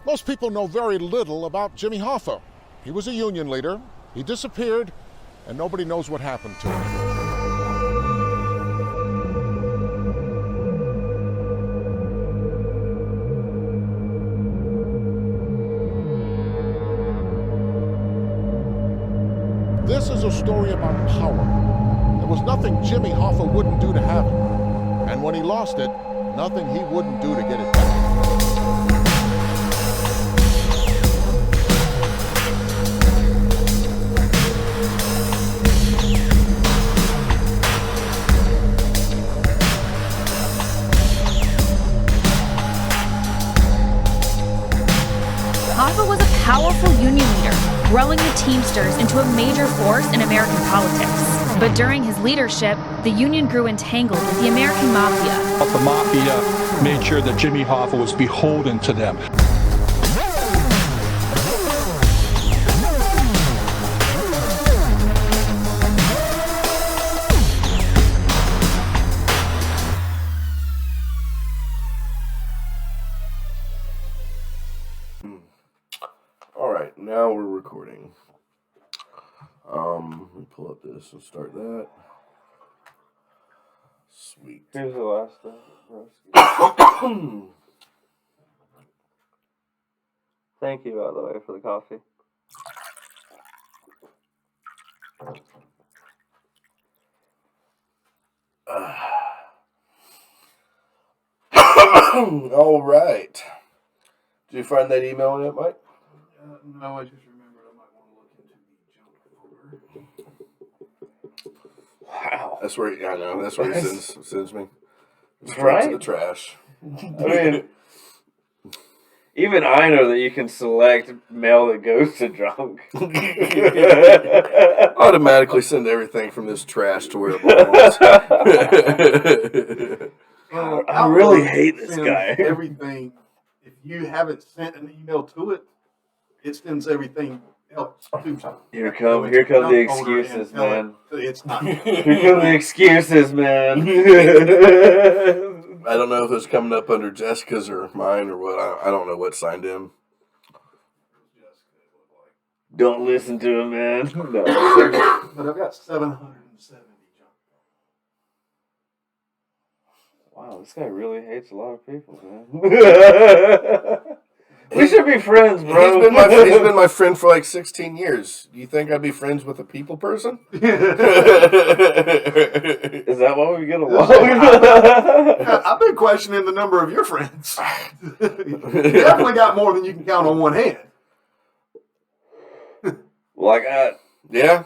Most people know very little about Jimmy Hoffa. He was a union leader. He disappeared, and nobody knows what happened to him. This is a story about power. There was nothing Jimmy Hoffa wouldn't do to have it. And when he lost it, nothing he wouldn't do to get it back. Hoffa was a powerful union leader, growing the Teamsters into a major force in American politics. But during his leadership, the union grew entangled with the American mafia. The mafia made sure that Jimmy Hoffa was beholden to them. Alright, now we're recording. Let me pull up this and start that. Sweet. Here's the last thing. Thank you, by the way, for the coffee. Alright. Did you find that email yet, Mike? No, I just remembered I might want to look into the junk folder. Wow. That's where I know. That's where he sends me. Straight Right? to the trash. I mean, even I know that you can select mail that goes to junk. Automatically send everything from this trash to where it belongs. I really hate this guy. Everything, if you haven't sent an email to it, it sends everything else to junk. Here come the excuses, man. It's not. Here come the excuses, man. I don't know if it's coming up under Jessica's or mine or what. I don't know what signed in. Don't listen to him, man. No. But I've got 770 junk. Wow, this guy really hates a lot of people, man. We should be friends, bro. He's been my friend for like 16 years. Do you think I'd be friends with a people person? Is that why we get along? I've been questioning the number of your friends. You definitely got more than you can count on one hand. Well, I got Yeah,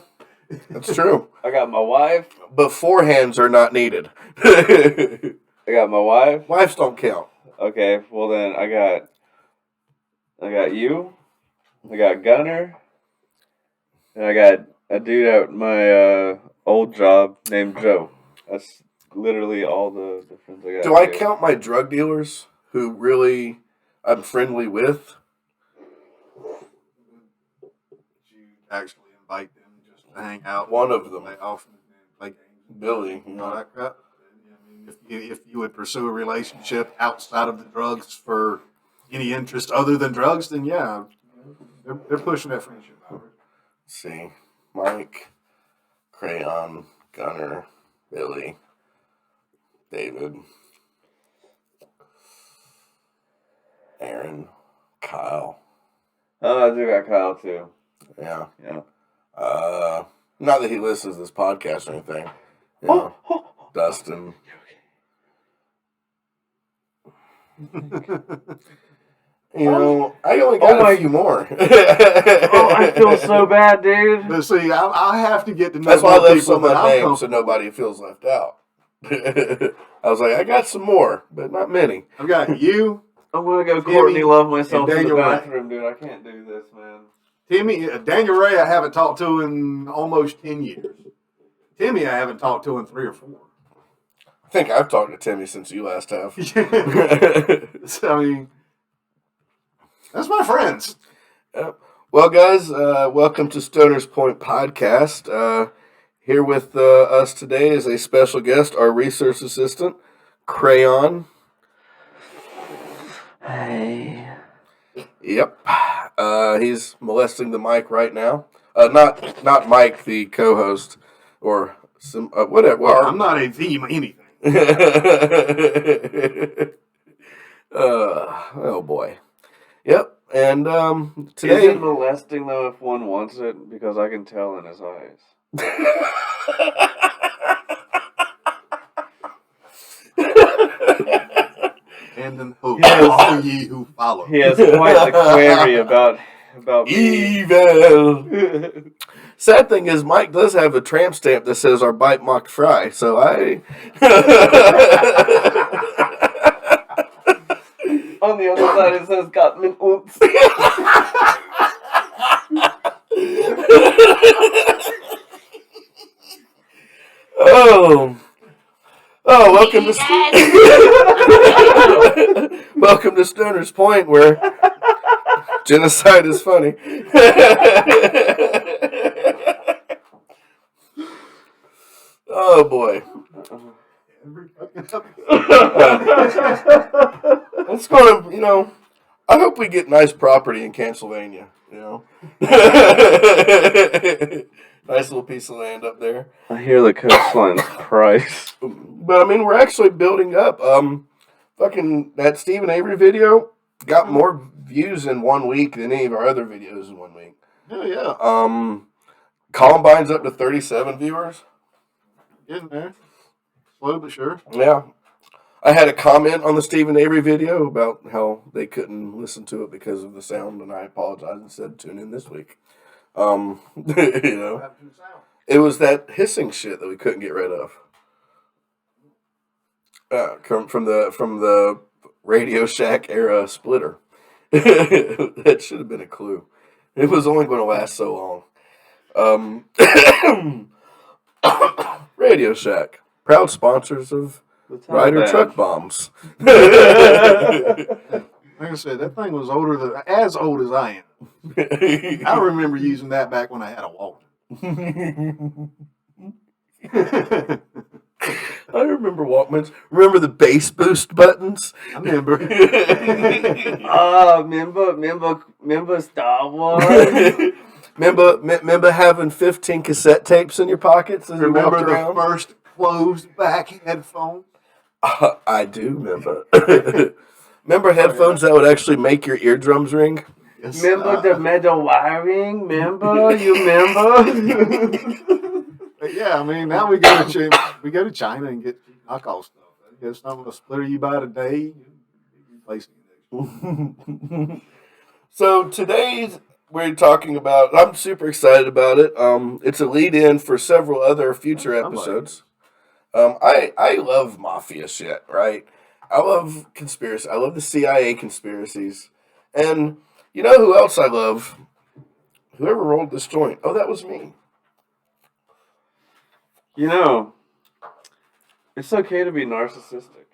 that's true. I got my wife. But four hands are not needed. I got my wife. Wives don't count. Okay, well then I got you. I got Gunner. And I got a dude at my old job named Joe. That's literally all the friends I got. Do I count my drug dealers who really I'm friendly with? You actually invite them just to hang out. One of them. Play often and play games. Billy. And all that crap. I mean, if you would pursue a relationship outside of the drugs for any interest other than drugs, then yeah, they're pushing that friendship out. Let's see. Mike, Crayon, Gunner, Billy, David, Aaron, Kyle. Oh, I do got Kyle too. Yeah. Yeah. Not that he listens to this podcast or anything. You know, Dustin. You know, I only got a few more. I feel so bad, dude. But see, I have to get to know. That's why I more left people some than I'm unnamed so comfortable nobody feels left out. I was like, I got some more, but not many. with. I've got you, I'm gonna go Timmy Courtney love myself and in the Daniel Ray. bathroom, dude. I can't do this, man. Timmy, Daniel Ray. I haven't talked to in almost 10 years. Timmy, I haven't talked to in 3 or 4. I think I've talked to Timmy since you last have. So, I mean, that's my friends. Well, guys, welcome to Stoner's Point Podcast. Here with us today is a special guest, our research assistant, Crayon. Hey. Yep. He's molesting the mic right now. Not Mike, the co-host, or some whatever. Well, I'm not a theme anything. Oh boy. Yep. And Is today. it molesting though if one wants it? Because I can tell in his eyes. And in hope, Yes. all ye who follow. He has quite the query about me. Evil. Sad thing is, Mike does have a tramp stamp that says "Our bite mocked fry," so I. On the other side it says Gottman Oops. Welcome to welcome to Stoner's Point, where genocide is funny. Oh boy. It's gonna, I hope we get nice property in Pennsylvania, Nice little piece of land up there. I hear the coastline's price. But I mean, we're actually building up. Fucking that Stephen Avery video got more views in 1 week than any of our other videos in 1 week. Hell yeah. Columbine's up to 37 viewers. Getting there. Slow but sure. Yeah. I had a comment on the Stephen Avery video about how they couldn't listen to it because of the sound, and I apologized and said tune in this week. It was that hissing shit that we couldn't get rid of. From the Radio Shack era splitter. That should have been a clue. It was only going to last so long. Radio Shack, proud sponsors of Ryder Truck Bombs. Like I said, that thing was as old as I am. I remember using that back when I had a Walkman. I remember Walkmans. Remember the bass boost buttons? I remember. Remember Star Wars? Remember having 15 cassette tapes in your pockets as you Remember walked the around? first closed back headphones? I do remember. Remember headphones that would actually make your eardrums ring? Yes, Remember the metal wiring? Remember? You remember? But yeah, I mean, now we go to China and get knockoff stuff. Get something to splitter you by today. Replacing it. So today's we're talking about. I'm super excited about it. It's a lead-in for several other future episodes. I love mafia shit, right? I love conspiracy. I love the CIA conspiracies, and you know who else I love? Whoever rolled this joint. Oh, that was me. It's okay to be narcissistic.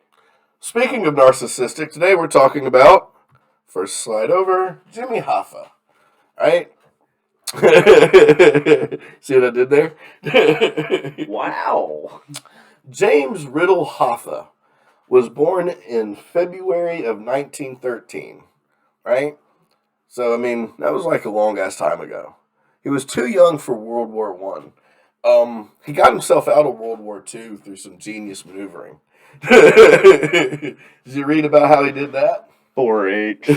Speaking of narcissistic, today we're talking about, first slide over, Jimmy Hoffa. Right? See what I did there? Wow. James Riddle Hoffa was born in February of 1913. Right? So, I mean, that was like a long-ass time ago. He was too young for World War I. He got himself out of World War II through some genius maneuvering. Did you read about how he did that? 4-H.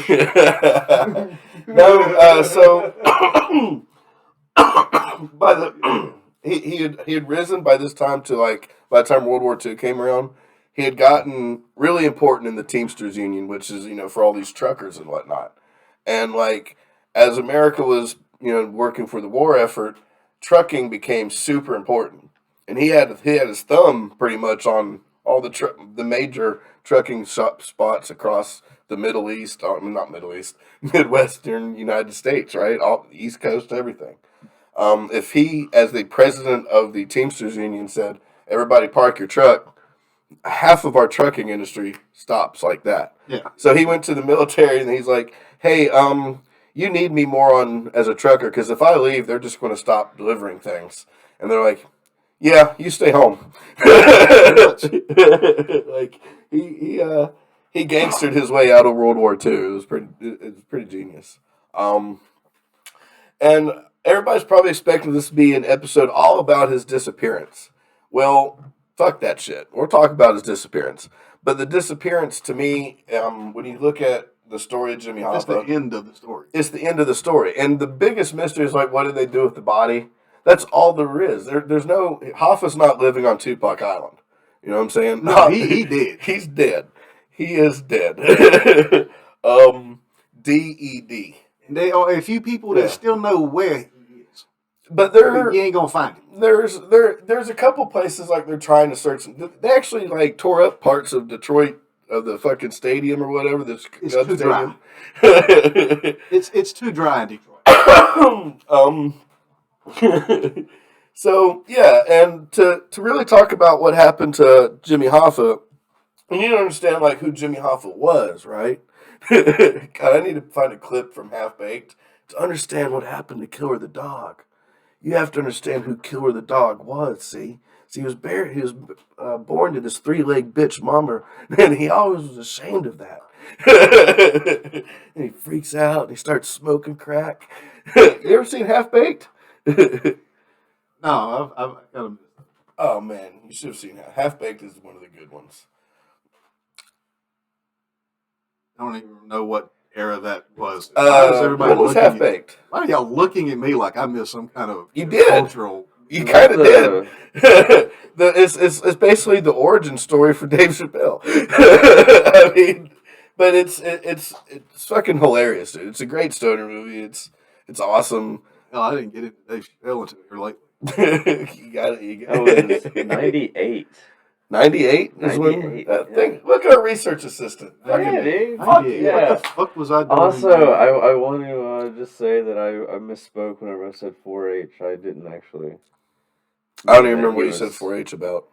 No, so he had risen by this time to by the time World War II came around, he had gotten really important in the Teamsters Union, which is for all these truckers and whatnot. And as America was working for the war effort, trucking became super important, and he had his thumb pretty much on all the major trucking spots across the Middle East, not Middle East, Midwestern United States, right? All East Coast, everything. If he, as the president of the Teamsters Union, said, "Everybody park your truck," half of our trucking industry stops like that. Yeah. So he went to the military and he's like, "Hey, you need me more on as a trucker because if I leave, they're just going to stop delivering things." And they're like, "Yeah, you stay home." he gangstered his way out of World War II. It was pretty genius. And everybody's probably expecting this to be an episode all about his disappearance. Well, fuck that shit. We'll talk about his disappearance. But the disappearance, to me, when you look at the story of Jimmy Hoffa, That's the end of the story. it's the end of the story. And the biggest mystery is like, what did they do with the body? That's all there is. There's no Hoffa's not living on Tupac Island. You know what I'm saying? No, he did. He's dead. He is dead. DED. And there are a few people that Yeah. still know where he is. But You ain't gonna find him. there's a couple places like they're trying to search. They actually like tore up parts of Detroit of the fucking stadium or whatever. This It's Cubs too dry. stadium. It's too dry in Detroit. So yeah, and to really talk about what happened to Jimmy Hoffa, you need to understand like who Jimmy Hoffa was, right? God, I need to find a clip from Half Baked to understand what happened to Killer the dog. You have to understand who Killer the dog was. See, he was born to this 3-legged bitch mama, and he always was ashamed of that. And he freaks out and he starts smoking crack. You ever seen Half Baked? No, I've got him. Oh man, you should have seen Half Baked is one of the good ones. I don't even know what era that was. Why is everybody When was looking Half at, Baked? why are y'all looking at me like I missed some kind of You did. cultural? You kind of did. It's basically the origin story for Dave Chappelle. I mean, but it's fucking hilarious, dude. It's a great stoner movie. It's awesome. Hell, I didn't get into Dave Chappelle until here lately. You got it. That was 98. 98 is when 98, thing. Look at our research assistant. Yeah, dude. Fuck Yeah. yeah. What the fuck was I doing? Also, I want to just say that I misspoke whenever I said 4-H. I didn't actually. I don't even that remember what he you said was- 4-H about.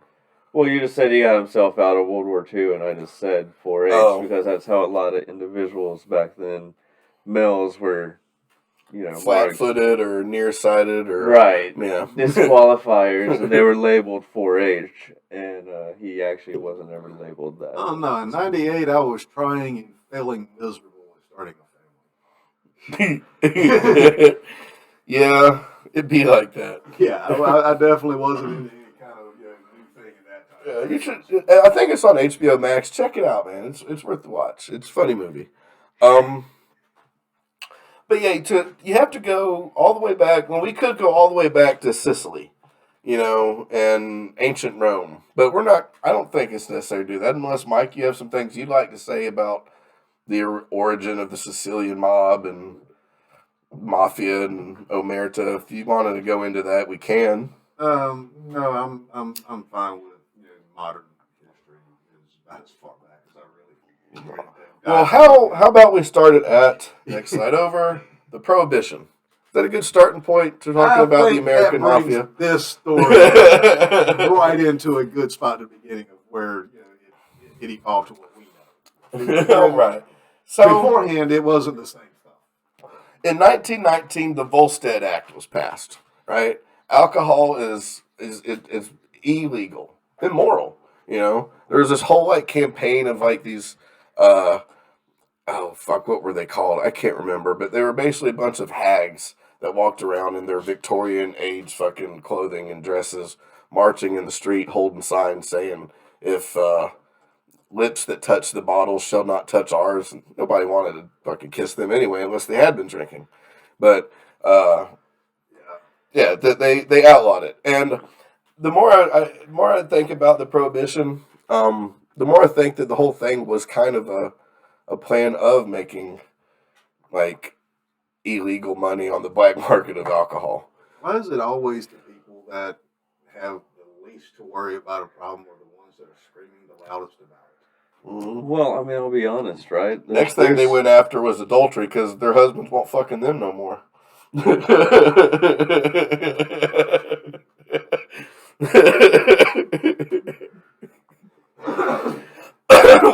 Well, you just said he got himself out of World War II, and I just said 4-H Oh. because that's how a lot of individuals back then, males were, more Flat-footed or nearsighted or right, Yeah. disqualifiers, and they were labeled 4-H, and he actually wasn't ever labeled that. Oh no! In '98, I was trying and failing miserable at starting a family. Yeah, it'd be like that. Yeah, I definitely wasn't into any kind of new thing at that time. Yeah, you should. I think it's on HBO Max. Check it out, man. It's worth the watch. It's a funny movie. But yeah, you have to go all the way back. Well, we could go all the way back to Sicily, and ancient Rome. But we're not. I don't think it's necessary to do that unless Mike, you have some things you'd like to say about the origin of the Sicilian mob and mafia and omerta. If you wanted to go into that, we can. No, I'm fine with modern history. Is about as far back as I really. Well, how about we start it at, next slide over, the Prohibition. Is that a good starting point to talking about the American that brings Mafia? this story right into a good spot at the beginning of where it evolved to what we know. All right. So, Beforehand, it wasn't the same stuff. in 1919, the Volstead Act was passed, right? Alcohol is illegal, immoral, There was this whole, campaign of, these, what were they called? I can't remember, but they were basically a bunch of hags that walked around in their Victorian age fucking clothing and dresses, marching in the street, holding signs saying, if lips that touch the bottle shall not touch ours. And nobody wanted to fucking kiss them anyway, unless they had been drinking. But, yeah, they outlawed it. And the more I think about the Prohibition, the more I think that the whole thing was kind of a plan of making, illegal money on the black market of alcohol. Why is it always the people that have the least to worry about a problem are the ones that are screaming the loudest about it? Mm-hmm. Well, I mean, I'll be honest, right? Next thing they went after was adultery because their husbands won't fucking them no more.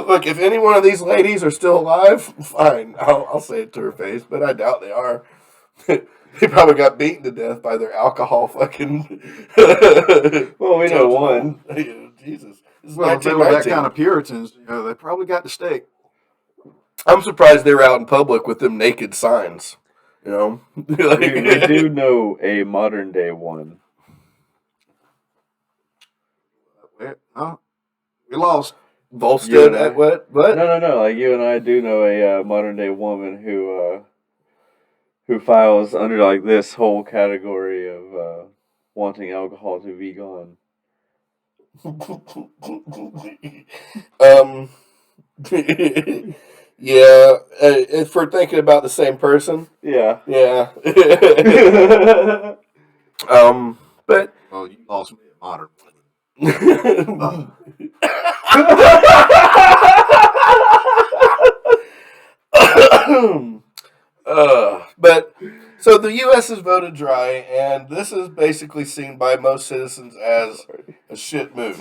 Look, if any one of these ladies are still alive, fine. I'll say it to her face, but I doubt they are. They probably got beaten to death by their alcohol fucking. Well, we know one. Jesus. It's Well, if they were that 1919. kind of Puritans, they probably got the steak. I'm surprised they were out in public with them naked signs. We do know a modern day one. We lost. Volstead at what? No. Like you and I do know a modern day woman who files under like this whole category of wanting alcohol to be gone. Yeah. If we're thinking about the same person, Yeah. yeah. But Well, you lost me at modern. But so the U.S. has voted dry, and this is basically seen by most citizens as a shit move.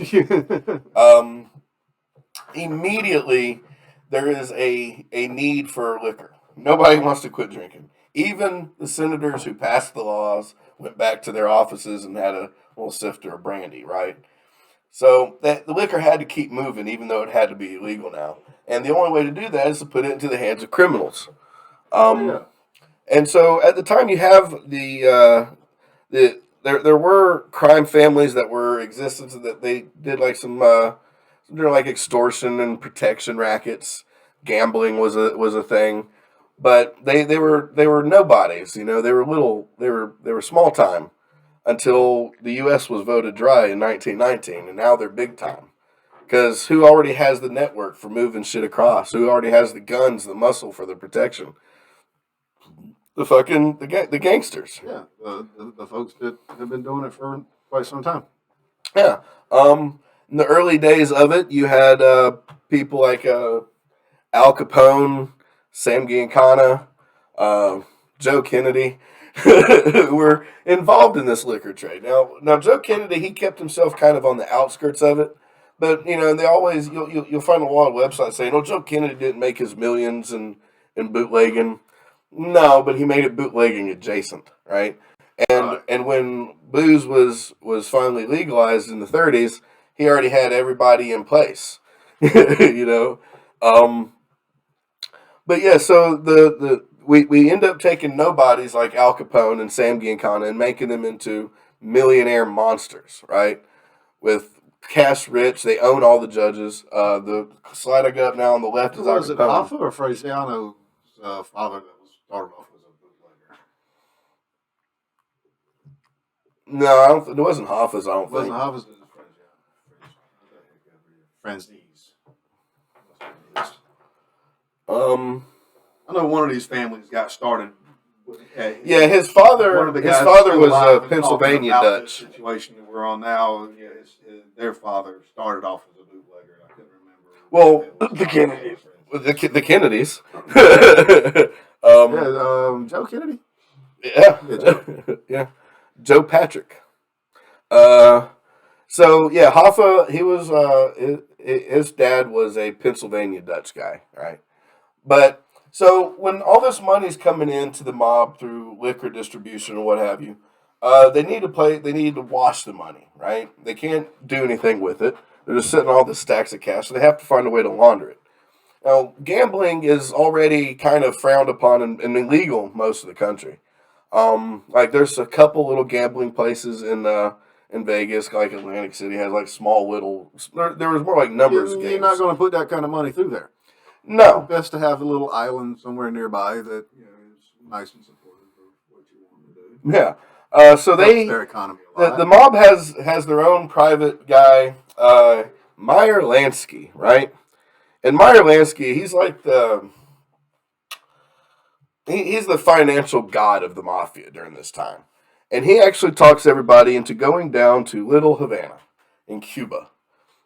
Immediately, there is a need for liquor. Nobody wants to quit drinking. Even the senators who passed the laws went back to their offices and had a little sifter of brandy, right? So the liquor had to keep moving, even though it had to be illegal now. And the only way to do that is to put it into the hands of criminals. And so at the time, you have there were crime families that were existence that they did like some like extortion and protection rackets. Gambling was a thing, but they were nobodies. They were small time until the U.S. was voted dry in 1919, and now they're big time. Because who already has the network for moving shit across? Who already has the guns, the muscle for the protection? The gangsters. Yeah, the folks that have been doing it for quite some time. Yeah. In the early days of it, you had people like Al Capone, Sam Giancana, Joe Kennedy, who were involved in this liquor trade. Now Joe Kennedy, he kept himself kind of on the outskirts of it, but they always you'll find a lot of websites saying, "Oh, Joe Kennedy didn't make his millions in bootlegging." No, but he made it bootlegging adjacent, right? And when booze was finally legalized in the 30s, he already had everybody in place, But yeah, so we end up taking nobodies like Al Capone and Sam Giancana and making them into millionaire monsters, right? With cash rich, they own all the judges. The slide I got up now on the left is Al Was it Capone. Hoffa or Fraziano's father that was started off as a bootlegger? No, it wasn't Hoffa's, I don't It wasn't think. Hoffa's, it was Fraziano. I know one of these families got started. Yeah, his father One of the his guys father still was alive a and Pennsylvania talking about Dutch. this situation that we're on now. Yeah, their father started off as a bootlegger. I couldn't remember. Well, The Kennedys. The Kennedys. Joe Kennedy. Yeah. Yeah. Joe Patrick. So yeah, Hoffa, he was his dad was a Pennsylvania Dutch guy, right? But so when all this money's coming into the mob through liquor distribution or what have you, they need to wash the money, right? They can't do anything with it. They're just sitting on all the stacks of cash, so they have to find a way to launder it. Now, gambling is already kind of frowned upon and illegal most of the country. Like there's a couple little gambling places in Vegas, like Atlantic City has like small little. There was more like numbers games. You're not going to put that kind of money through there. No, Best to have a little island somewhere nearby that is nice and supportive of what you want to do. yeah. So Helps their economy a lot. the mob has their own private guy, Meyer Lansky, right? And Meyer Lansky, he's like he's the financial god of the mafia during this time. And he actually talks everybody into going down to Little Havana in Cuba,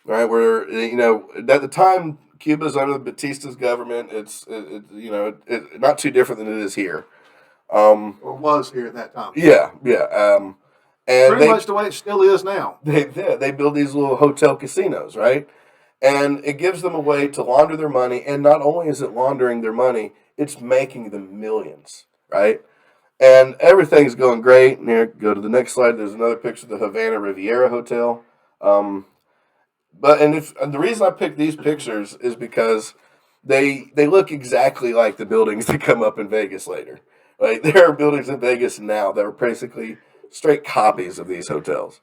right? Where, at the time, Cuba's under Batista's government. It's not too different than it is here. Or was here at that time. Yeah. And Pretty much the way it still is now. they build these little hotel casinos, right? And it gives them a way to launder their money. And not only is it laundering their money, it's making them millions, right? And everything's going great. And here, go to the next slide. There's another picture of the Havana Riviera Hotel. And the reason I picked these pictures is because they look exactly like the buildings that come up in Vegas later. Like there are buildings in Vegas now that are basically straight copies of these hotels.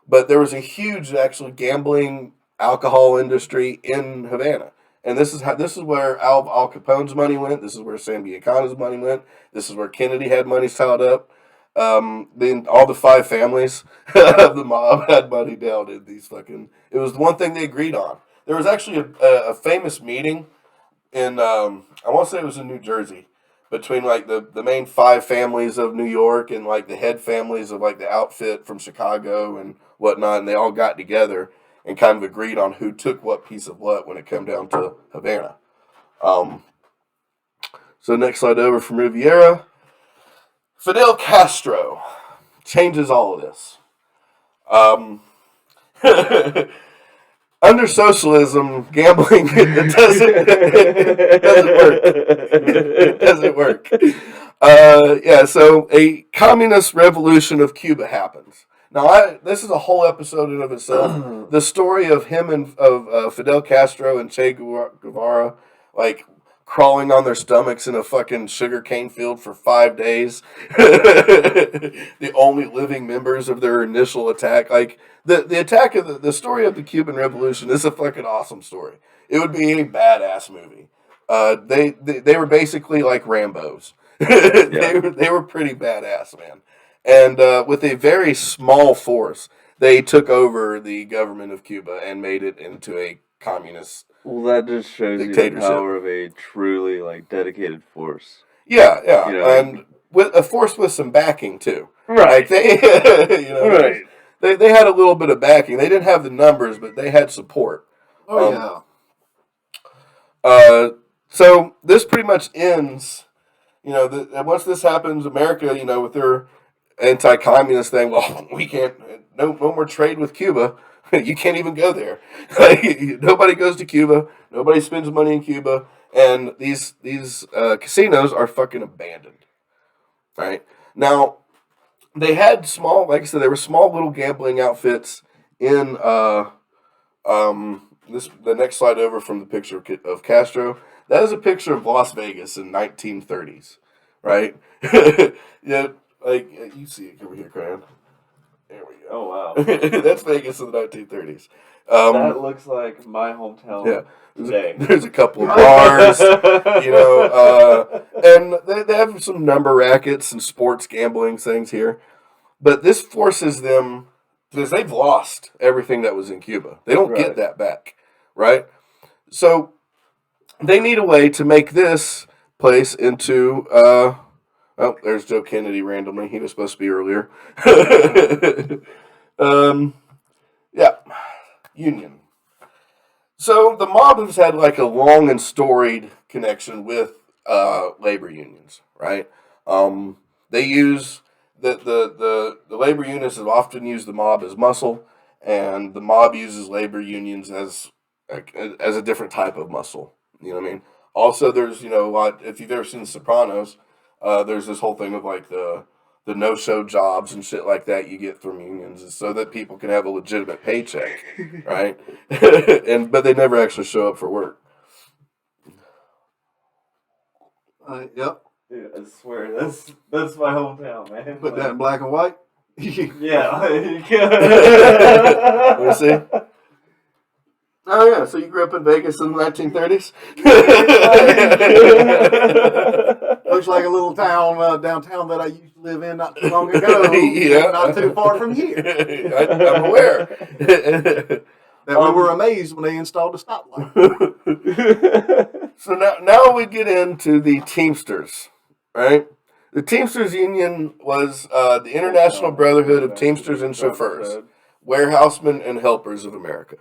But there was a huge actual gambling alcohol industry in Havana. And this is where Al Capone's money went. This is where Sam Giancana's money went. This is where Kennedy had money tied up. Then all the five families of the mob had money down in these fucking. It was the one thing they agreed on. There was actually a famous meeting in I want to say it was in New Jersey between like the main five families of New York and like the head families of like the outfit from Chicago and whatnot, and they all got together and kind of agreed on who took what piece of what when it came down to Havana. So next slide over from Riviera. Fidel Castro changes all of this. Under socialism, gambling it doesn't work. So a communist revolution of Cuba happens. Now, this is a whole episode in of itself. The story of him and of Fidel Castro and Che Guevara, like crawling on their stomachs in a fucking sugarcane field for 5 days. The only living members of their initial attack. Like the attack of the story of the Cuban Revolution is a fucking awesome story. It would be a badass movie. They were basically like Rambos. They were pretty badass, man. And with a very small force, they took over the government of Cuba and made it into a communist. Well, that just shows you the power of a truly like dedicated force. Yeah, and with a force with some backing too. Right. Like they, right. They had a little bit of backing. They didn't have the numbers, but they had support. Oh yeah. So this pretty much ends. Once this happens, America, with their anti-communist thing. Well, we can't. No more trade with Cuba. You can't even go there. Nobody goes to Cuba. Nobody spends money in Cuba, and these casinos are fucking abandoned. Right now, they had small, like I said, they were small little gambling outfits in the next slide over from the picture of Castro. That is a picture of Las Vegas in 1930s, right? Yeah, like you see it over here, Cran. There we go. Oh, wow. That's Vegas in the 1930s. That looks like my hometown. Yeah. Today. There's a couple of bars, and they have some number rackets and sports gambling things here. But this forces them, because they've lost everything that was in Cuba. They don't get that back, right? So they need a way to make this place into... Oh, there's Joe Kennedy randomly. He was supposed to be earlier. Union. So the mob has had like a long and storied connection with labor unions, right? They use the labor unions have often used the mob as muscle, and the mob uses labor unions as a different type of muscle. You know what I mean? Also, there's a lot. If you've ever seen The Sopranos. There's this whole thing of like the no-show jobs and shit like that you get from unions, so that people can have a legitimate paycheck, right? But they never actually show up for work. Yep. Yeah, I swear that's my hometown, man. Put that in black and white. Yeah. Let me see. Oh yeah, so you grew up in Vegas in the 1930s? Looks like a little town downtown that I used to live in not too long ago. Yeah. Not too far from here. I'm aware. That we were amazed when they installed a stoplight. So now we get into the Teamsters, right? The Teamsters Union was the International Brotherhood of Teamsters and Chauffeurs, warehousemen and helpers of America.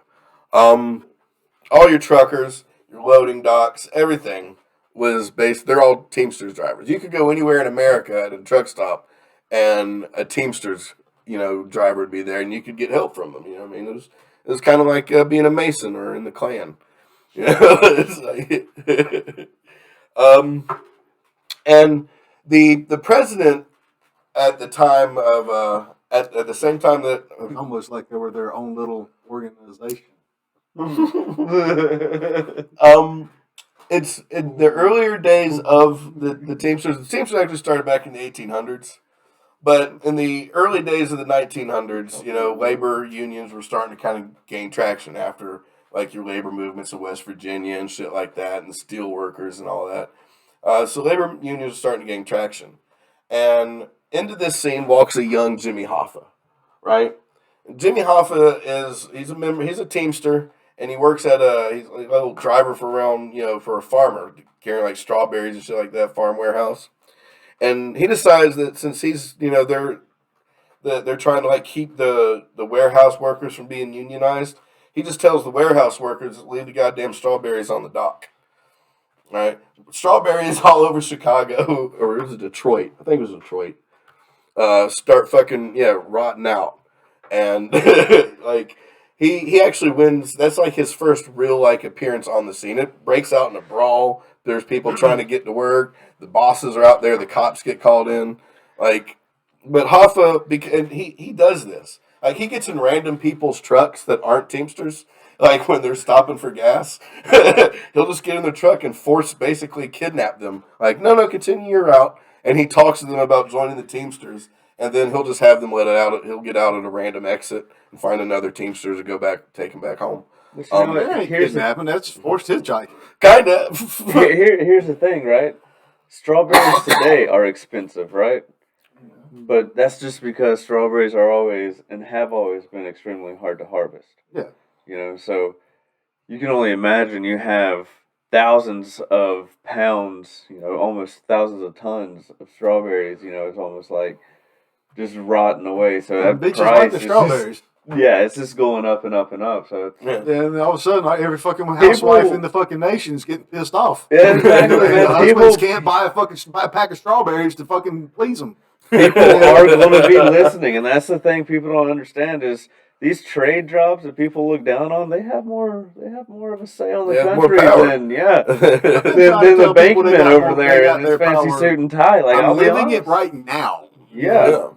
All your truckers, your loading docks, everything was based. They're all Teamsters drivers. You could go anywhere in America at a truck stop, and a Teamsters, driver would be there, and you could get help from them. You know what I mean? It was kind of like being a Mason or in the Klan. It's like, and the president at the time of at the same time that Almost like they were their own little organization. It's in the earlier days of the Teamsters. The Teamsters actually started back in the 1800s. But in the early days of the 1900s, labor unions were starting to kind of gain traction after, like, your labor movements in West Virginia and shit like that, and the steel workers and all that. So labor unions were starting to gain traction. And into this scene walks a young Jimmy Hoffa, right? Jimmy Hoffa he's a Teamster, and he works he's a little driver for around, for a farmer, carrying, like, strawberries and shit like that, farm warehouse. And he decides that since he's, they're trying to, like, keep the warehouse workers from being unionized, he just tells the warehouse workers to leave the goddamn strawberries on the dock. Right? Strawberries all over Chicago, or it was Detroit. I think it was Detroit. Start fucking, rotting out. And, like, he actually wins. That's, like, his first real, like, appearance on the scene. It breaks out in a brawl. There's people trying to get to work. The bosses are out there. The cops get called in. Like, but Hoffa, and he does this. Like, he gets in random people's trucks that aren't Teamsters. Like, when they're stopping for gas, he'll just get in their truck and basically kidnap them. Like, no, continue your route. And he talks to them about joining the Teamsters. And then he'll just have them let it out. He'll get out at a random exit and find another Teamster to go back, take him back home. Here's happened. That's forced hitchhiking. Kinda. Here's the thing, right? Strawberries today are expensive, right? But that's just because strawberries are always and have always been extremely hard to harvest. Yeah. So you can only imagine you have thousands of pounds, almost thousands of tons of strawberries. It's almost like just rotting away. So that bitches price like the strawberries. It's just going up and up and up. So And all of a sudden, every fucking housewife in the fucking nation is getting pissed off. Yeah, exactly. The husbands can't buy a pack of strawberries to fucking please them. People are going to be listening, and that's the thing people don't understand is these trade jobs that people look down on. They have more of a say on the country than the bankman over there in his fancy suit and tie. Like, I'm living it right now. Yeah.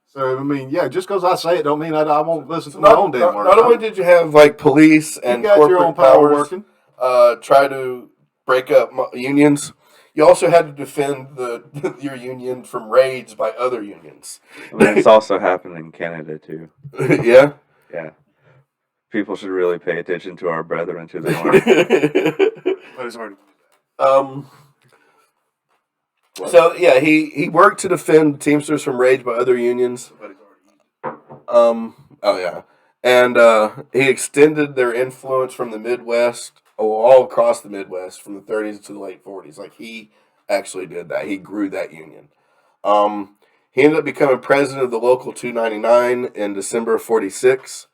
So, I mean, just because I say it don't mean I won't listen to my own damn words. Not only did you have, like, police and got your own corporate power powers working. Try to break up unions, you also had to defend your union from raids by other unions. I mean, it's also happened in Canada, too. Yeah? Yeah. People should really pay attention to our brethren to the north. But it's already... So, yeah, he worked to defend Teamsters from raids by other unions. And he extended their influence from the Midwest, all across the Midwest, from the 30s to the late 40s. Like, he actually did that. He grew that union. He ended up becoming president of the local 299 in December of 46.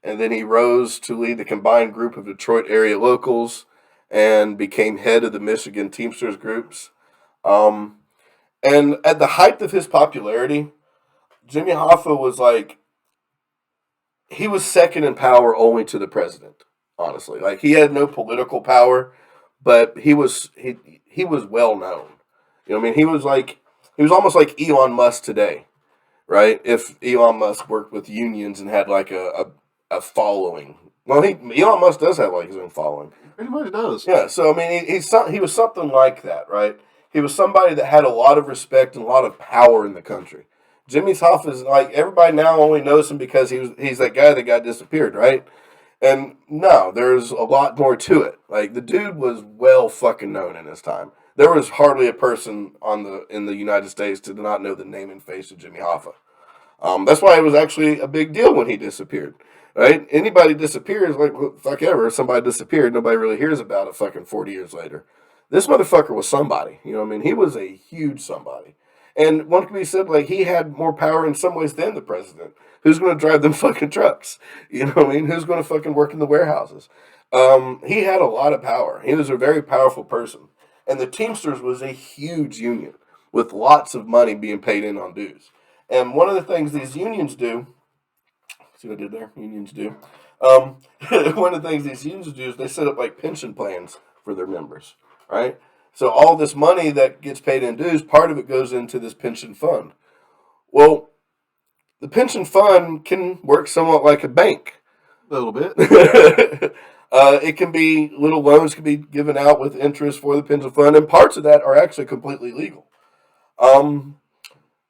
And then he rose to lead the combined group of Detroit area locals and became head of the Michigan Teamsters groups. And at the height of his popularity, Jimmy Hoffa was like, he was second in power only to the president, honestly. Like, he had no political power, but he was well known. I mean, he was almost like Elon Musk today, right? If Elon Musk worked with unions and had like a following. Well, Elon Musk does have like his own following. Pretty much does. Yeah, so I mean, he was something like that, right? He was somebody that had a lot of respect and a lot of power in the country. Jimmy Hoffa is like, everybody now only knows him because he's that guy that got disappeared, right? And no, there's a lot more to it. Like, the dude was well fucking known in his time. There was hardly a person in the United States to not know the name and face of Jimmy Hoffa. That's why it was actually a big deal when he disappeared, right? Anybody disappears, like, well, fuck ever, somebody disappeared, nobody really hears about it fucking 40 years later. This motherfucker was somebody, you know what I mean? He was a huge somebody. And one can be said, like, he had more power in some ways than the president. Who's going to drive them fucking trucks? You know what I mean? Who's going to fucking work in the warehouses? He had a lot of power. He was a very powerful person. And the Teamsters was a huge union with lots of money being paid in on dues. And one of the things these unions do, see what I did there? Unions do. One of the things these unions do is they set up like pension plans for their members, right? So all this money that gets paid in dues, part of it goes into this pension fund. Well, the pension fund can work somewhat like a bank. A little bit. It can be little loans can be given out with interest for the pension fund, and parts of that are actually completely legal.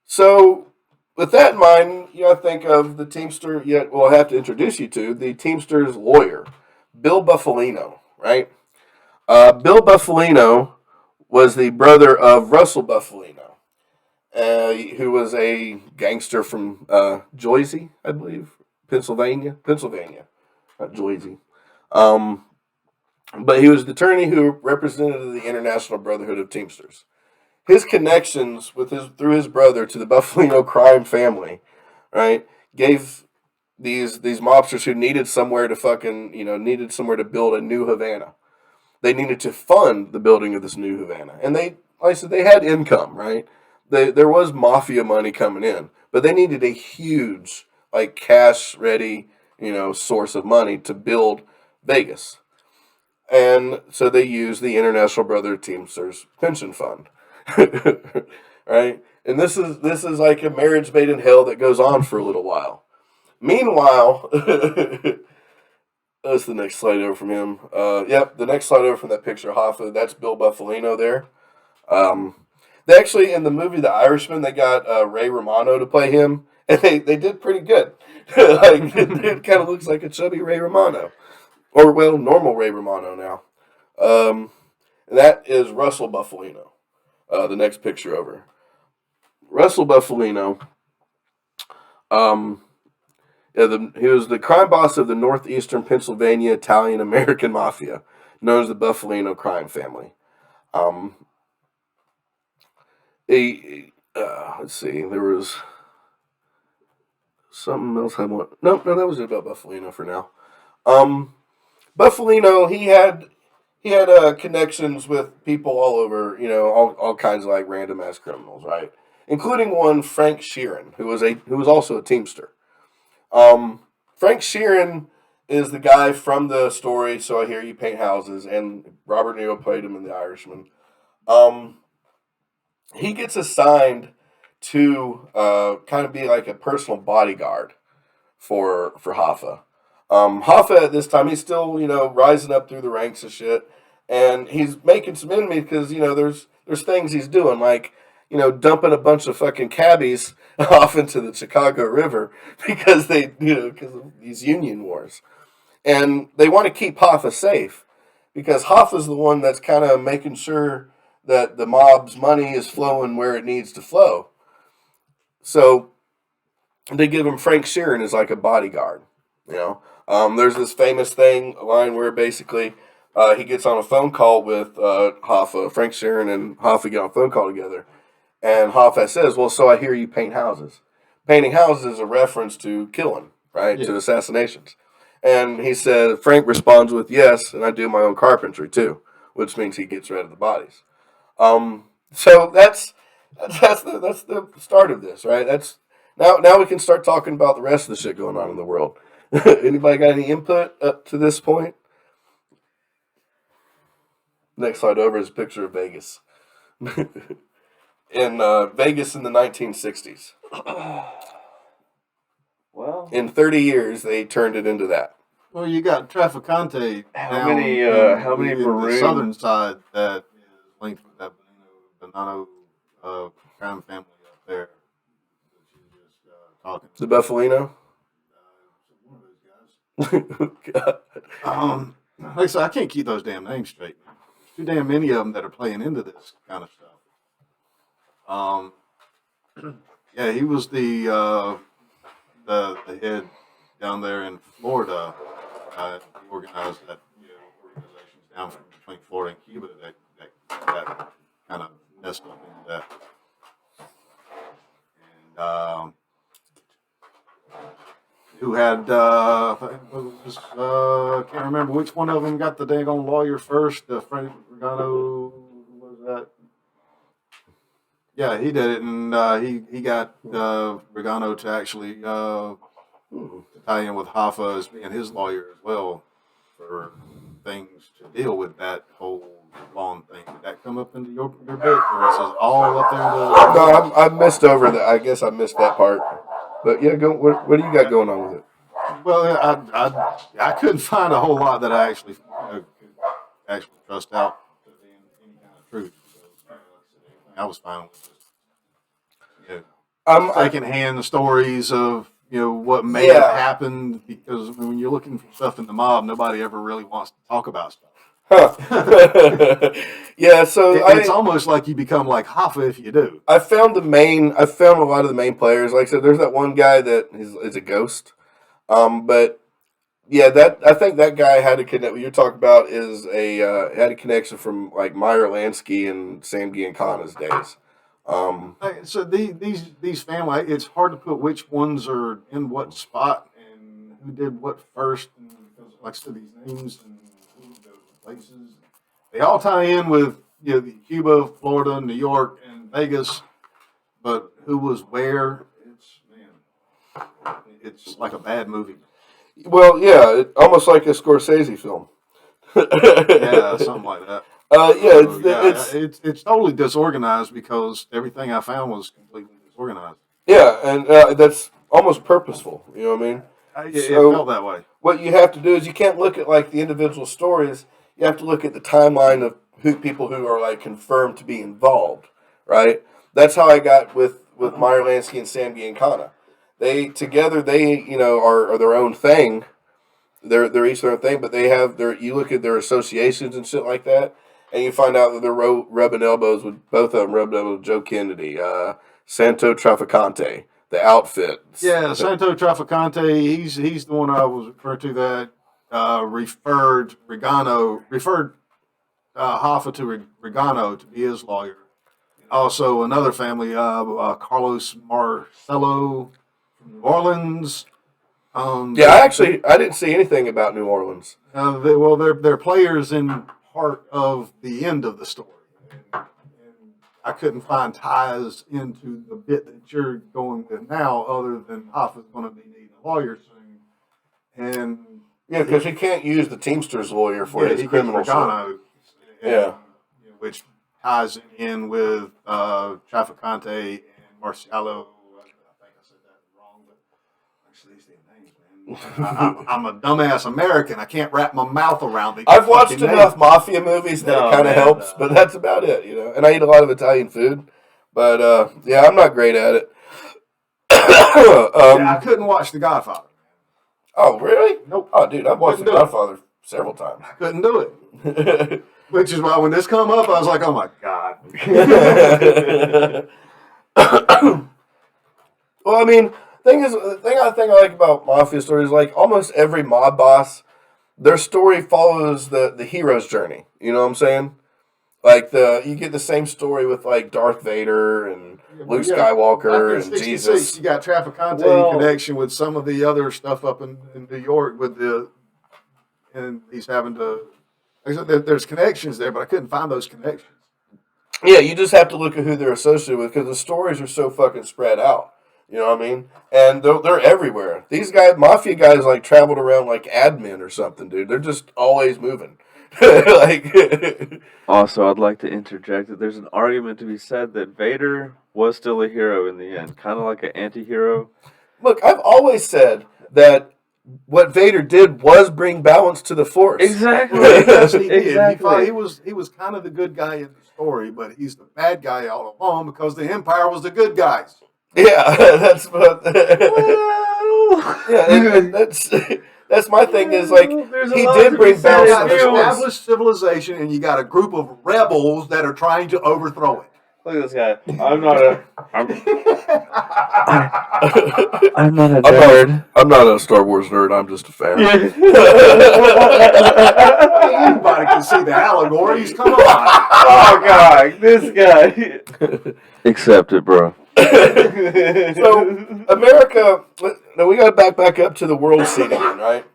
So with that in mind, you got to think of the Teamster. Yet, we'll have to introduce you to the Teamster's lawyer, Bill Buffalino, right? Bill Buffalino was the brother of Russell Buffalino, who was a gangster from Jersey, I believe, Pennsylvania, not Jersey. But he was the attorney who represented the International Brotherhood of Teamsters. His connections through his brother to the Buffalino crime family, right, gave these mobsters who needed somewhere to needed somewhere to build a new Havana. They needed to fund the building of this new Havana, and like I said, they had income, right? There was mafia money coming in, but they needed a huge, like, cash ready, source of money to build Vegas. And so they used the International Brotherhood of Teamsters pension fund. Right? And this is like a marriage made in hell that goes on for a little while. Meanwhile, that's the next slide over from him. The next slide over from that picture of Hoffa, that's Bill Buffalino there. They actually, in the movie The Irishman, they got Ray Romano to play him, and they did pretty good. Like, it kind of looks like a chubby Ray Romano. Or, well, normal Ray Romano now. And that is Russell Buffalino. The next picture over. Russell Buffalino, he was the crime boss of the northeastern Pennsylvania Italian-American Mafia, known as the Buffalino crime family. Let's see, there was something else I want. No, that was it about Buffalino for now. Buffalino, he had connections with people all over, all kinds of like random ass criminals, right? Including one Frank Sheeran, who was also a Teamster. Frank Sheeran is the guy from the story So I Hear You Paint Houses, and Robert De Niro played him in The Irishman. He gets assigned to kind of be like a personal bodyguard for Hoffa. Hoffa at this time, he's still, rising up through the ranks of shit, and he's making some enemies because, there's things he's doing, like, dumping a bunch of fucking cabbies off into the Chicago River because because of these union wars. And they want to keep Hoffa safe because Hoffa's the one that's kind of making sure that the mob's money is flowing where it needs to flow. So they give him Frank Sheeran as like a bodyguard, There's this famous line where basically he gets on a phone call with Hoffa. Frank Sheeran and Hoffa get on a phone call together. And Hoffa says, well, so I hear you paint houses. Painting houses is a reference to killing, right? Yeah. To assassinations. And he said, Frank responds with, yes, and I do my own carpentry too, which means he gets rid of the bodies. So that's the start of this, right? That's now we can start talking about the rest of the shit going on in the world. Anybody got any input up to this point? Next slide over is a picture of Vegas. In Vegas in the 1960s. Well, in 30 years, they turned it into that. Well, you got Trafficante. How many Maroons? The southern side that is linked with that Bonanno crime family up there. That you just talking. The Buffalino. One of those guys. God. Like I said, I can't keep those damn names straight. There's too damn many of them that are playing into this kind of stuff. Yeah, he was the head down there in Florida. He organized that organizations down from between Florida and Cuba that kind of messed up into that. And who had can't remember which one of them got the dang on lawyer first. Frank Regano, what was that? Yeah, he did it, and he got Regano to actually tie in with Hoffa as being his lawyer as well for things to deal with that whole lawn thing. Did that come up into your bit, or is it all up there? No, I missed over that. I guess I missed that part. But yeah, go. What do you got going on with it? Well, I couldn't find a whole lot that I actually could actually trust out to be any kind of truth. So, I was fine with just secondhand stories of what may have happened, because when you're looking for stuff in the mob, nobody ever really wants to talk about stuff. Yeah, so It's almost like you become like Hoffa if you do. I found a lot of the main players. Like I said, there's that one guy that is a ghost. But yeah, I think that guy had a connect. What you're talking about is had a connection from like Meyer Lansky and Sam Giancana's days. So these family, it's hard to put which ones are in what spot and who did what first, and because like I said, these names and who those places, they all tie in with Cuba, Florida, New York, and Vegas, but who was where? It's like a bad movie. Well, yeah, almost like a Scorsese film. Yeah, something like that. It's totally disorganized because everything I found was completely disorganized. Yeah, and that's almost purposeful. You know what I mean? It felt that way. What you have to do is you can't look at like the individual stories. You have to look at the timeline of people who are like confirmed to be involved. Right? That's how I got with Meyer Lansky and Sam Giancana. They together are their own thing. They're each their own thing, but they have you look at their associations and shit like that, and you find out that they're rubbing elbows with both of them. Rubbed elbows with Joe Kennedy, Santo Trafficante, the outfit. Yeah, Santo Trafficante. He's the one I was referring to that referred Hoffa to Regano to be his lawyer. Also, another family, Carlos Marcelo from New Orleans. I didn't see anything about New Orleans. They're players in part of the end of the story. And I couldn't find ties into the bit that you're going with now, other than Hoffa's going to be needing a lawyer soon. And yeah, because he can't use the Teamsters lawyer for his criminal shit. Yeah, which ties in with Trafficante and Marcialo. I think I said that wrong, but actually these names, man. I'm a dumbass American. I can't wrap my mouth around these. I've watched enough mafia movies that it kind of helps, but that's about it, And I eat a lot of Italian food, but I'm not great at it. I couldn't watch The Godfather. Oh, really? Nope. Oh, dude, I've watched The Godfather several times. I couldn't do it. Which is why when this come up, I was like, oh my God. Well, I mean, the thing I like about mafia stories, like almost every mob boss, their story follows the hero's journey. You know what I'm saying? Like you get the same story with like Darth Vader and Luke Skywalker and Jesus. You got Trafficante in connection with some of the other stuff up in New York and he's having to. There's connections there, but I couldn't find those connections. Yeah, you just have to look at who they're associated with because the stories are so fucking spread out. You know what I mean? And they're everywhere. These guys, mafia guys, like traveled around like admin or something, dude. They're just always moving. Also, I'd like to interject that there's an argument to be said that Vader was still a hero in the end, kind of like an anti-hero. Look, I've always said that what Vader did was bring balance to the Force. Exactly. Yes, he did. Exactly. He was kind of the good guy in the story, but he's the bad guy all along because the Empire was the good guys. Yeah, that's what. Yeah, and that's my thing. Is like he did bring balance to the Force. Established civilization, and you got a group of rebels that are trying to overthrow it. Look at this guy. I'm not a nerd. I'm not a Star Wars nerd. I'm just a fan. Anybody can see the allegories. Come on. Oh God, this guy. Accept it, bro. So America. Now we got to back up to the world scene again, right?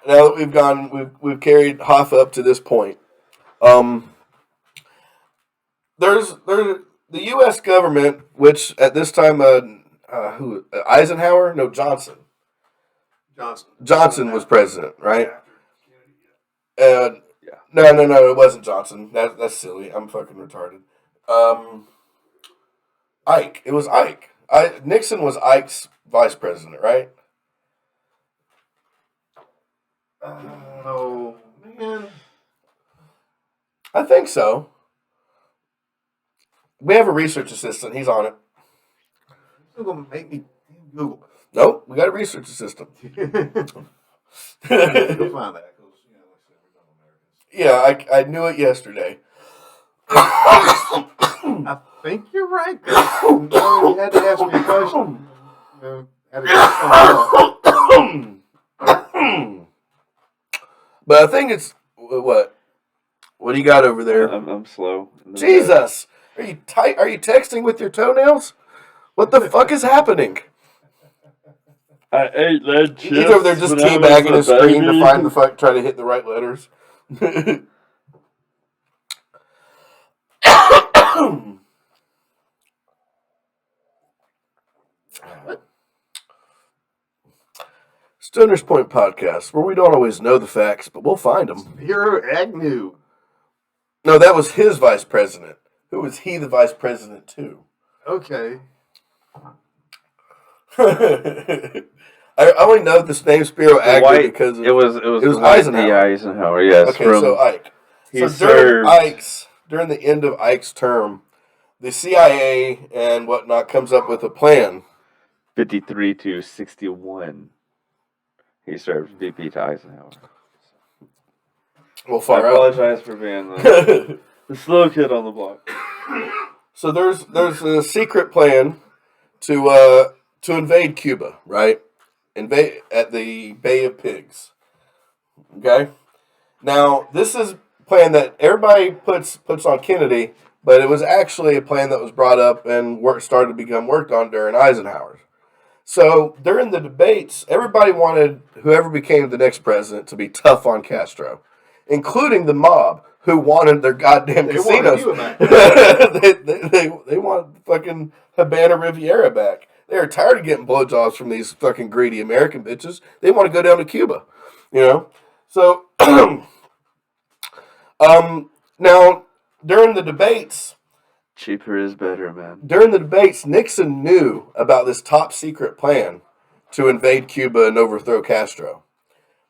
Now that we've carried Hoffa up to this point. There's the U.S. government, which at this time, Eisenhower? No, Johnson. Johnson was president, right? No, it wasn't Johnson. That's silly. I'm fucking retarded. Ike. It was Ike. Nixon was Ike's vice president, right? Oh, man. I think so. We have a research assistant. He's on it. You're going to make me Google. Nope, we got a research assistant. You'll find that. 'Cause, you know, like I said, we're not Americans. Yeah, I knew it yesterday. I think you're right. You know, you had to ask me a question. Had to get something up. But I think it's what? What do you got over there? I'm slow. Jesus, are you tight? Are you texting with your toenails? What the fuck is happening? I ate lead chips. He's over there just when I was teabagging a his screen to baby. find the fuck, try to hit the right letters. Stoner's Point Podcast, where we don't always know the facts, but we'll find them. Spiro Agnew. No, that was his vice president. Who was he the vice president to? Okay. I only know this name Spiro Agnew because it was Eisenhower. Eisenhower, yes. Okay, so Ike. He So served. during the end of Ike's term, the CIA and whatnot comes up with a plan. 53 to 61. He served VP to Eisenhower. Well, I far out. apologize for being the slow kid on the block. So there's a secret plan to invade Cuba, right? Invade at the Bay of Pigs. Okay. Now this is a plan that everybody puts on Kennedy, but it was actually a plan that was brought up and started to become worked on during Eisenhower's. So during the debates, everybody wanted whoever became the next president to be tough on Castro, including the mob who wanted their goddamn casinos. They want fucking Habana Riviera back. They are tired of getting blowjobs from these fucking greedy American bitches. They want to go down to Cuba, you know. So now during the debates. Cheaper is better, man. During the debates, Nixon knew about this top secret plan to invade Cuba and overthrow Castro.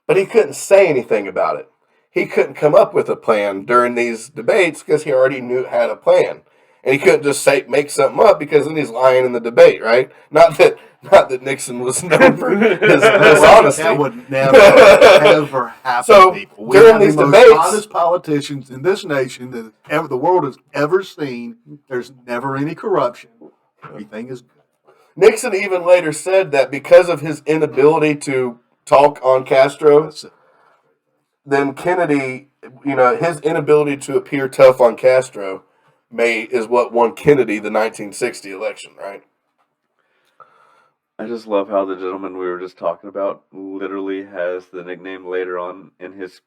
But he couldn't say anything about it. He couldn't come up with a plan during these debates because he already had a plan. And he couldn't just make something up because then he's lying in the debate, right? Not that Nixon was known for his honesty. That would never, ever happen. So, people. We during have these the debates- most honest politicians in this nation that the world has ever seen. There's never any corruption. Everything is good. Nixon even later said that because of his inability to talk on Castro, That's it. then Kennedy, his inability to appear tough on Castro is what won Kennedy the 1960 election, right? I just love how the gentleman we were just talking about literally has the nickname later on in his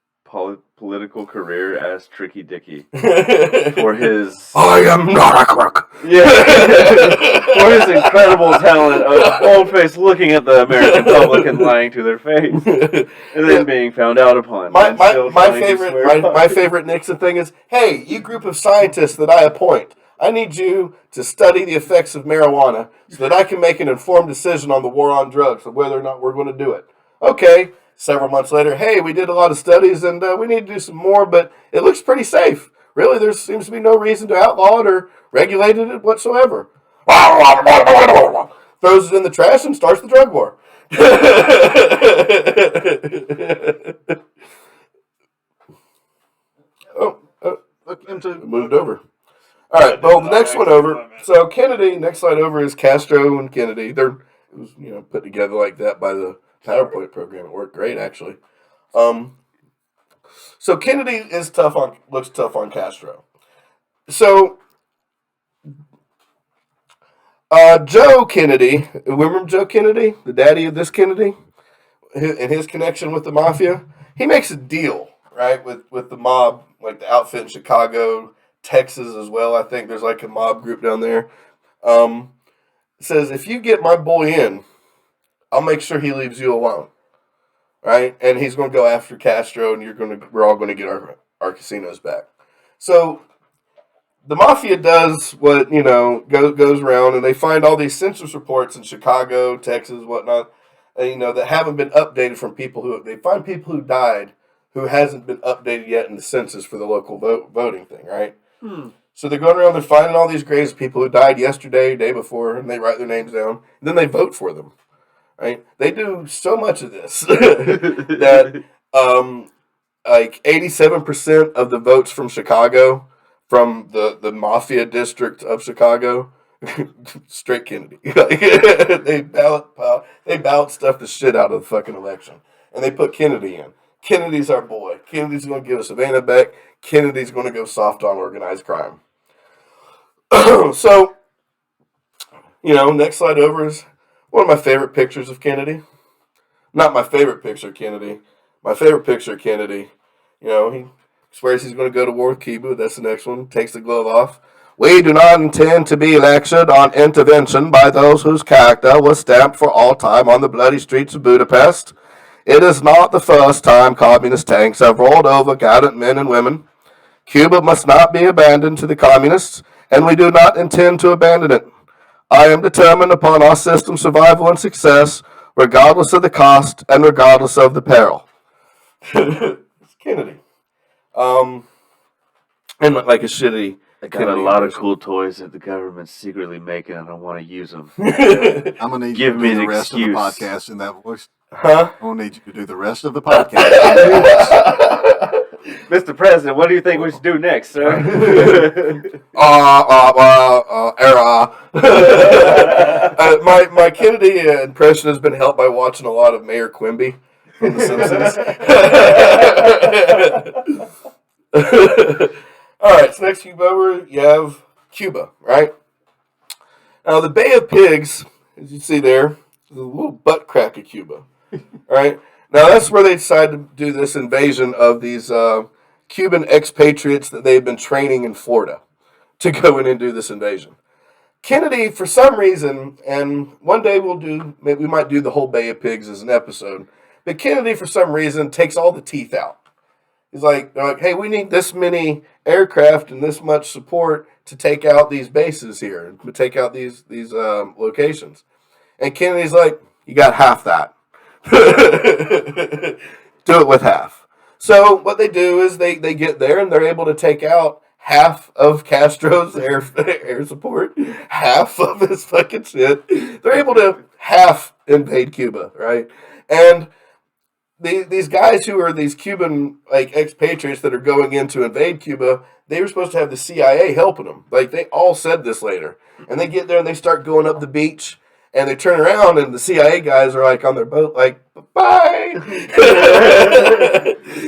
political career as Tricky Dicky for his I am not a crook. for his incredible talent of bold-faced looking at the American public and lying to their face, and then being found out upon. My and still trying to swear by my it. favorite Nixon thing is, hey, you group of scientists that I appoint, I need you to study the effects of marijuana so that I can make an informed decision on the war on drugs of whether or not we're going to do it. Okay. Several months later, hey, we did a lot of studies and we need to do some more, but it looks pretty safe. Really, there seems to be no reason to outlaw it or regulate it whatsoever. Throws it in the trash and starts the drug war. Look into Moved over. All right, well, the next one over. So Kennedy, next slide over is Castro and Kennedy. It was put together like that by the PowerPoint program. It worked great, actually. So Kennedy looks tough on Castro. So Joe Kennedy, remember Joe Kennedy, the daddy of this Kennedy, and his connection with the mafia? He makes a deal, right, with the mob, like the outfit in Chicago, Texas as well. I think there's like a mob group down there. Says, if you get my boy in, I'll make sure he leaves you alone, right? And he's going to go after Castro, and we're all going to get our casinos back. So the mafia does what goes around, and they find all these census reports in Chicago, Texas, whatnot, that haven't been updated from people who they find people who died who hasn't been updated yet in the census for the local voting thing, right? So they're going around, they're finding all these graves of people who died yesterday, day before, and they write their names down, and then they vote for them, right? They do so much of this that like 87% of the votes from Chicago, from the mafia district of Chicago, straight Kennedy. they ballot stuff the shit out of the fucking election, and they put Kennedy in. Kennedy's our boy. Kennedy's going to give us Savannah back. Kennedy's going to go soft on organized crime. So, next slide over is one of my favorite pictures of Kennedy. Not my favorite picture of Kennedy. My favorite picture of Kennedy, he swears he's going to go to war with Cuba. That's the next one. Takes the glove off. We do not intend to be lectured on intervention by those whose character was stamped for all time on the bloody streets of Budapest. It is not the first time communist tanks have rolled over gallant men and women. Cuba must not be abandoned to the communists, and we do not intend to abandon it. I am determined upon our system's survival and success, regardless of the cost and regardless of the peril. It's Kennedy. And like a shitty... I got a lot of cool toys that the government's secretly making, and I want to use them. I'm going to need you to do the rest of the podcast in that voice. Huh? I'm going to need you to do the rest of the podcast. Mr. President, what do you think we should do next, sir? My Kennedy impression has been helped by watching a lot of Mayor Quimby from The Simpsons. All right, so next cube over, you have Cuba, right? Now, the Bay of Pigs, as you see there, is a little butt crack of Cuba, right? Now, that's where they decided to do this invasion of these Cuban expatriates that they've been training in Florida to go in and do this invasion. Kennedy, for some reason, and one day we might do the whole Bay of Pigs as an episode, but Kennedy, for some reason, takes all the teeth out. He's like, hey, we need this many aircraft and this much support to take out these bases here, to take out these locations. And Kennedy's like, you got half that. Do it with half. So what they do is they get there and they're able to take out half of Castro's air support, half of his fucking shit. They're able to half invade Cuba, right? And these guys who are these Cuban expatriates that are going in to invade Cuba, they were supposed to have the CIA helping them. Like, they all said this later. And they get there and they start going up the beach, and they turn around and the CIA guys are on their boat bye.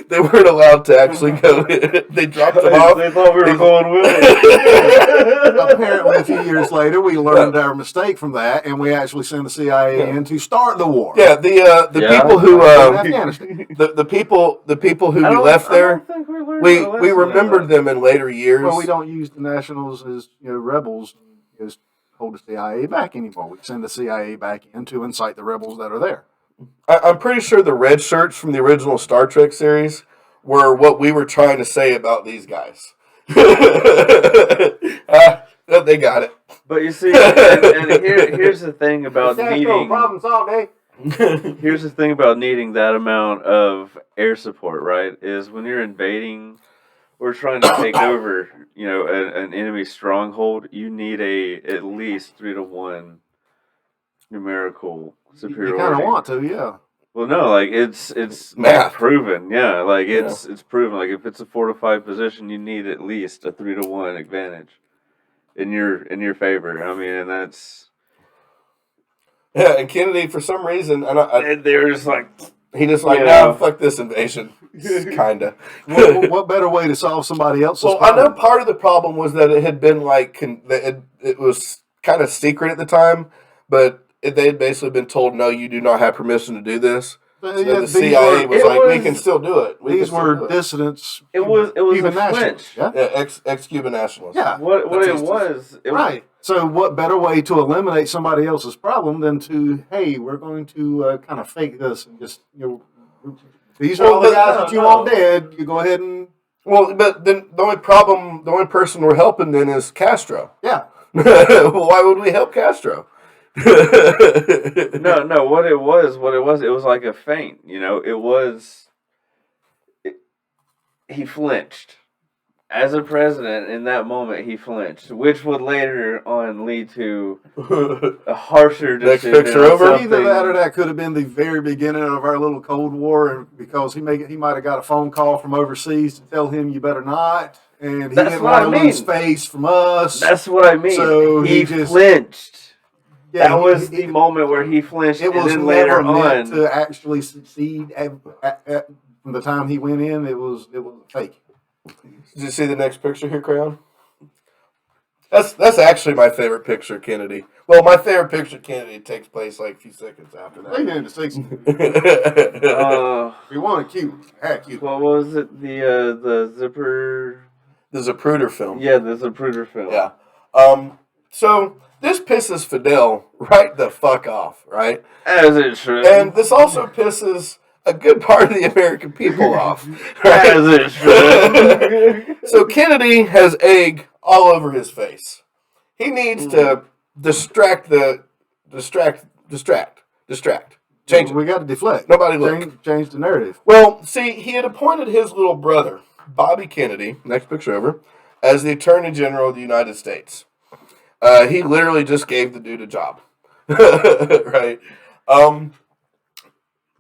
They weren't allowed to actually go. They dropped them off. They thought we were going with it. Apparently, a few years later, we learned our mistake from that, and we actually sent the CIA in to start the war. Yeah, the people who Afghanistan. the people who we left there, we remembered them in later years. Well, we don't use the nationals as rebels. Just hold the CIA back anymore. We send the CIA back in to incite the rebels that are there. I'm pretty sure the red shirts from the original Star Trek series were what we were trying to say about these guys. They got it. But you see, here's the thing about needing... Problem solved, eh? Here's the thing about needing that amount of air support, right? Is when you're invading or trying to take over, an enemy stronghold, you need at least 3-to-1 numerical superiority. You kind of want to, yeah. Well, no, it's math proven, yeah. It's proven. Like, if it's a fortified position, you need at least a 3-to-1 advantage in your favor. I mean, and that's and Kennedy, for some reason, and they're just like, he just no, fuck this invasion, kinda. What better way to solve somebody else's problem? I know part of the problem was that it had been it was kind of secret at the time, but they had basically been told, no, you do not have permission to do this. So the CIA was we can still do it. These were dissidents. It was Cuban a nationals. flinch. Yeah, ex-Cuban nationalists. Yeah. What it was Right. So what better way to eliminate somebody else's problem than to, hey, we're going to kind of fake this and just, these are all the guys that you want dead. You go ahead and... Well, but then the only person we're helping then is Castro. Yeah. Why would we help Castro? No, what it was like a feint, it was he flinched. As a president, in that moment, he flinched, which would later on lead to a harsher Next decision. picture over. Either that or that could have been the very beginning of our little Cold War, and because he might have got a phone call from overseas to tell him you better not, and he That's didn't what want I to mean. lose face from us. That's what I mean. So he just flinched. yeah, That was the moment where he flinched, It and was then never later meant on. to actually succeed. From the time he went in, it was fake. Did you see the next picture here, Crayon? That's actually my favorite picture of Kennedy. Well, my favorite picture of Kennedy takes place like a few seconds after They that. in the 60s. We wanted cute. Had cute. What was it? The zipper. The Zapruder film. Yeah, the Zapruder film. Yeah. So this pisses Fidel right the fuck off, right? As it should. And this also pisses a good part of the American people off, right? As it should. So Kennedy has egg all over his face. He needs to distract. Change it. We got to deflect. Nobody look. Change the narrative. Well, see, he had appointed his little brother, Bobby Kennedy, next picture over, as the Attorney General of the United States. He literally just gave the dude a job. Right?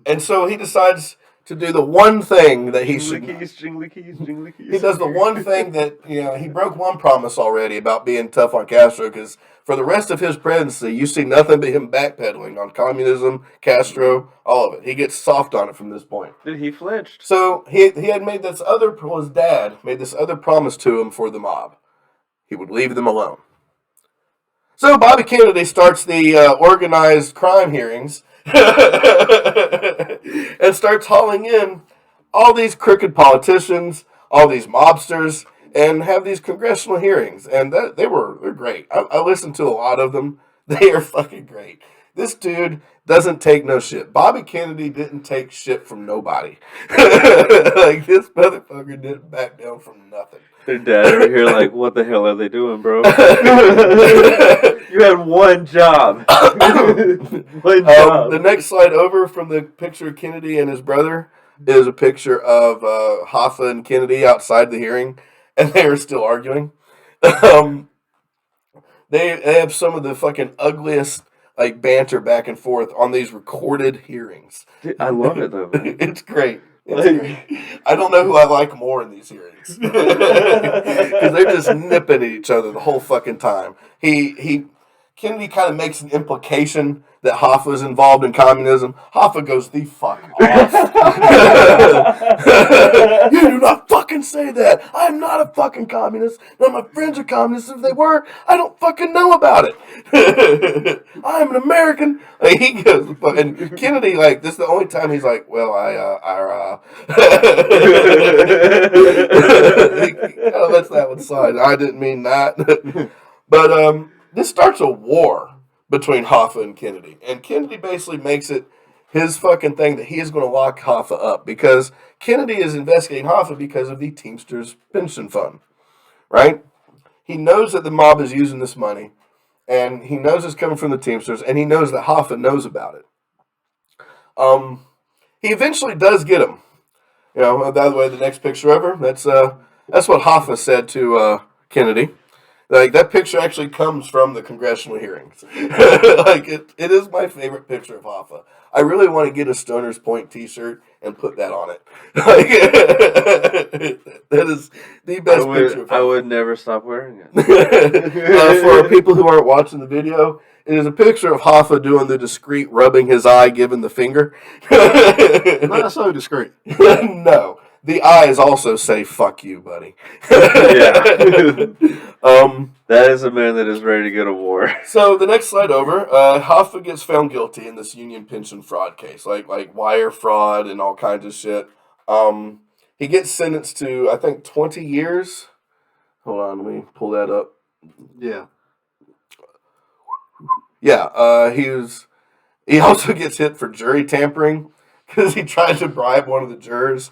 And so he decides to do the one thing that he should. Jingly keys. He does the one thing that, he broke one promise already about being tough on Castro, because for the rest of his presidency, you see nothing but him backpedaling on communism, Castro, all of it. He gets soft on it from this point. He flinched. So he had made his dad made this other promise to him for the mob. He would leave them alone. So Bobby Kennedy starts the organized crime hearings and starts hauling in all these crooked politicians, all these mobsters, and have these congressional hearings. And they're great. I listened to a lot of them. They are fucking great. This dude doesn't take no shit. Bobby Kennedy didn't take shit from nobody. Like, this motherfucker didn't back down from nothing. Their dad over here like, what the hell are they doing, bro? You had one job. One job. The next slide over from the picture of Kennedy and his brother is a picture of Hoffa and Kennedy outside the hearing, and they are still arguing. They have some of the fucking ugliest banter back and forth on these recorded hearings. Dude, I love it though. Man. It's great. It's great. I don't know who I like more in these hearings, because they're just nipping at each other the whole fucking time. Kennedy kind of makes an implication that Hoffa is involved in communism. Hoffa goes the fuck off. You do not fucking say that. I'm not a fucking communist. None of my friends are communists. If they were, I don't fucking know about it. I'm an American. Like, he goes, and Kennedy, this is the only time he's like, well, he kind of lets that one slide. I didn't mean that. But this starts a war between Hoffa and Kennedy. And Kennedy basically makes it his fucking thing that he is going to lock Hoffa up, because Kennedy is investigating Hoffa because of the Teamsters pension fund, right? He knows that the mob is using this money, and he knows it's coming from the Teamsters, and he knows that Hoffa knows about it. He eventually does get him. By the way, the next picture over, that's what Hoffa said to Kennedy. That picture actually comes from the congressional hearings. It is my favorite picture of Hoffa. I really want to get a Stoner's Point t-shirt and put that on it. That is the best picture of Hoffa. I would never stop wearing it. For people who aren't watching the video, it is a picture of Hoffa doing the discreet rubbing his eye, giving the finger. Not so discreet. No. The eyes also say, fuck you, buddy. Yeah. That is a man that is ready to go to war. So the next slide over, Hoffa gets found guilty in this union pension fraud case, like wire fraud and all kinds of shit. He gets sentenced to, I think, 20 years. Hold on, let me pull that up. Yeah. Yeah, he also gets hit for jury tampering because he tried to bribe one of the jurors.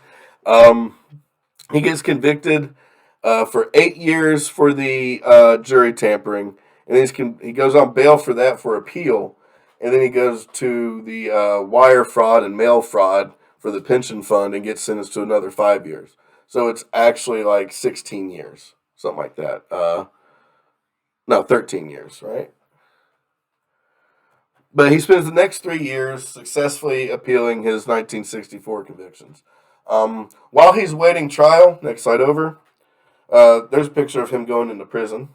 He gets convicted for 8 years for the jury tampering, and he goes on bail for that for appeal, and then he goes to the wire fraud and mail fraud for the pension fund and gets sentenced to another 5 years. So it's actually like 16 years, something like that. No, 13 years, right? But he spends the next 3 years successfully appealing his 1964 convictions. While he's waiting trial, next slide over, there's a picture of him going into prison.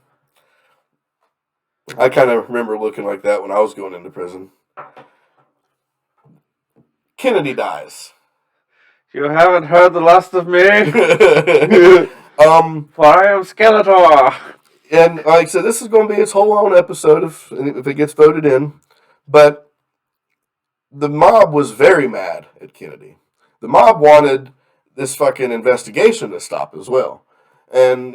I kind of remember looking like that when I was going into prison. Kennedy dies. You haven't heard the last of me, for I am Skeletor. And like I said, this is going to be its whole own episode if it gets voted in. But the mob was very mad at Kennedy. The mob wanted this fucking investigation to stop as well. And,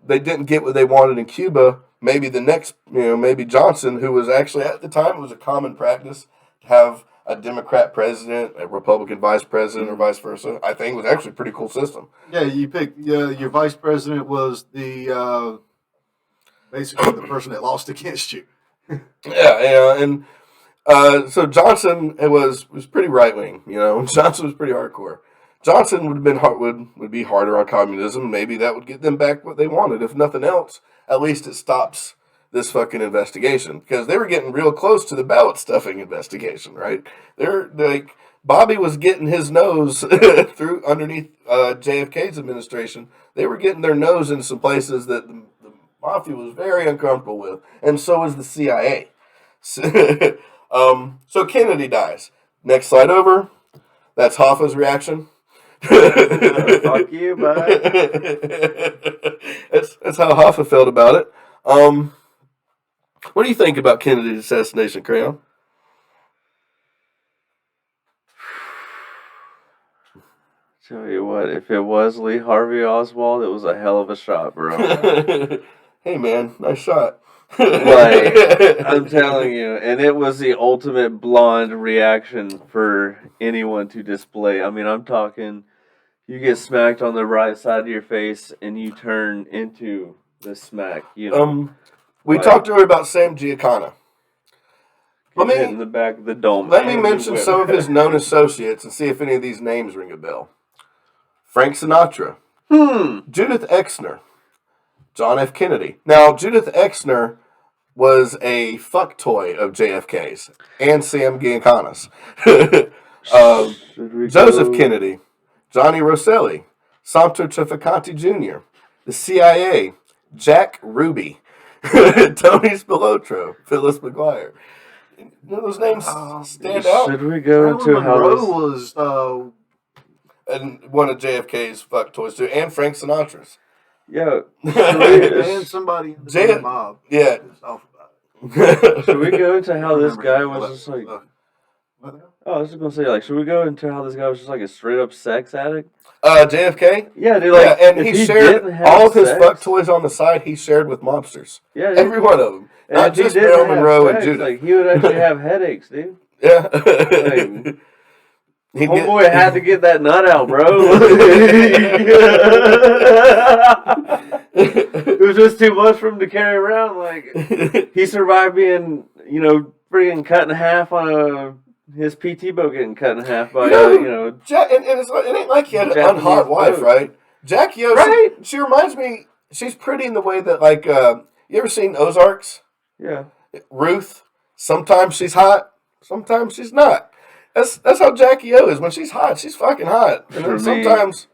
they didn't get what they wanted in Cuba. Maybe the next, maybe Johnson, who was actually, at the time, it was a common practice to have a Democrat president, a Republican vice president, or vice versa. I think it was actually a pretty cool system. Yeah, you pick your vice president was the basically the person that lost against you. Yeah, and so Johnson was pretty right wing. Johnson was pretty hardcore. Johnson would be harder on communism. Maybe that would get them back what they wanted. If nothing else, at least it stops this fucking investigation, because they were getting real close to the ballot stuffing investigation, right? They're like, Bobby was getting his nose through underneath JFK's administration. They were getting their nose in some places that the mafia was very uncomfortable with, and so was the CIA. So Kennedy dies. Next slide over. That's Hoffa's reaction. Fuck you, bud. That's how Hoffa felt about it. What do you think about Kennedy's assassination, Crayon? Tell you what, if it was Lee Harvey Oswald, it was a hell of a shot, bro. Hey, man, nice shot. Like, I'm telling you, and it was the ultimate blonde reaction for anyone to display. I mean, I'm talking, you get smacked on the right side of your face, and you turn into the smack, We talked earlier about Sam Giancana. Hit in the back of the dome. Let me mention some of his known associates and see if any of these names ring a bell. Frank Sinatra. Judith Exner. John F. Kennedy. Now, Judith Exner was a fuck toy of JFK's and Sam Giancana's. Joseph Kennedy. Johnny Rosselli. Santo Trafficante Jr. The CIA. Jack Ruby. Tony Spilotro. Phyllis McGuire. Those names stand out. Should we go into how Monroe this... was And one of JFK's fuck toys too, and Frank Sinatra's. Yeah. and somebody in the mob. Yeah. Pissed off about it. Should we go into how this guy was What- just like... what the hell? Oh, I was just going to say, like, should we go into how this guy was just like a straight up sex addict? JFK? Yeah, dude, like, and if he didn't shared have all of his sex- fuck toys on the side. He shared with mobsters. Yeah, dude. Every one of them, And not if he just didn't Marilyn have Monroe and sex, Judith. like, he would actually have headaches, dude. Yeah, Like, homeboy had to get that nut out, bro. It was just too much for him to carry around. Like, he survived being, friggin' cut in half on his PT boat getting cut in half by, Jack, and it ain't like he had an Japanese unhot wife, boat. right? Jackie O, Right? she reminds me. She's pretty in the way that, like, you ever seen Ozarks? Yeah. Ruth. Sometimes she's hot, sometimes she's not. That's how Jackie O is. When she's hot, she's fucking hot, and For then me- sometimes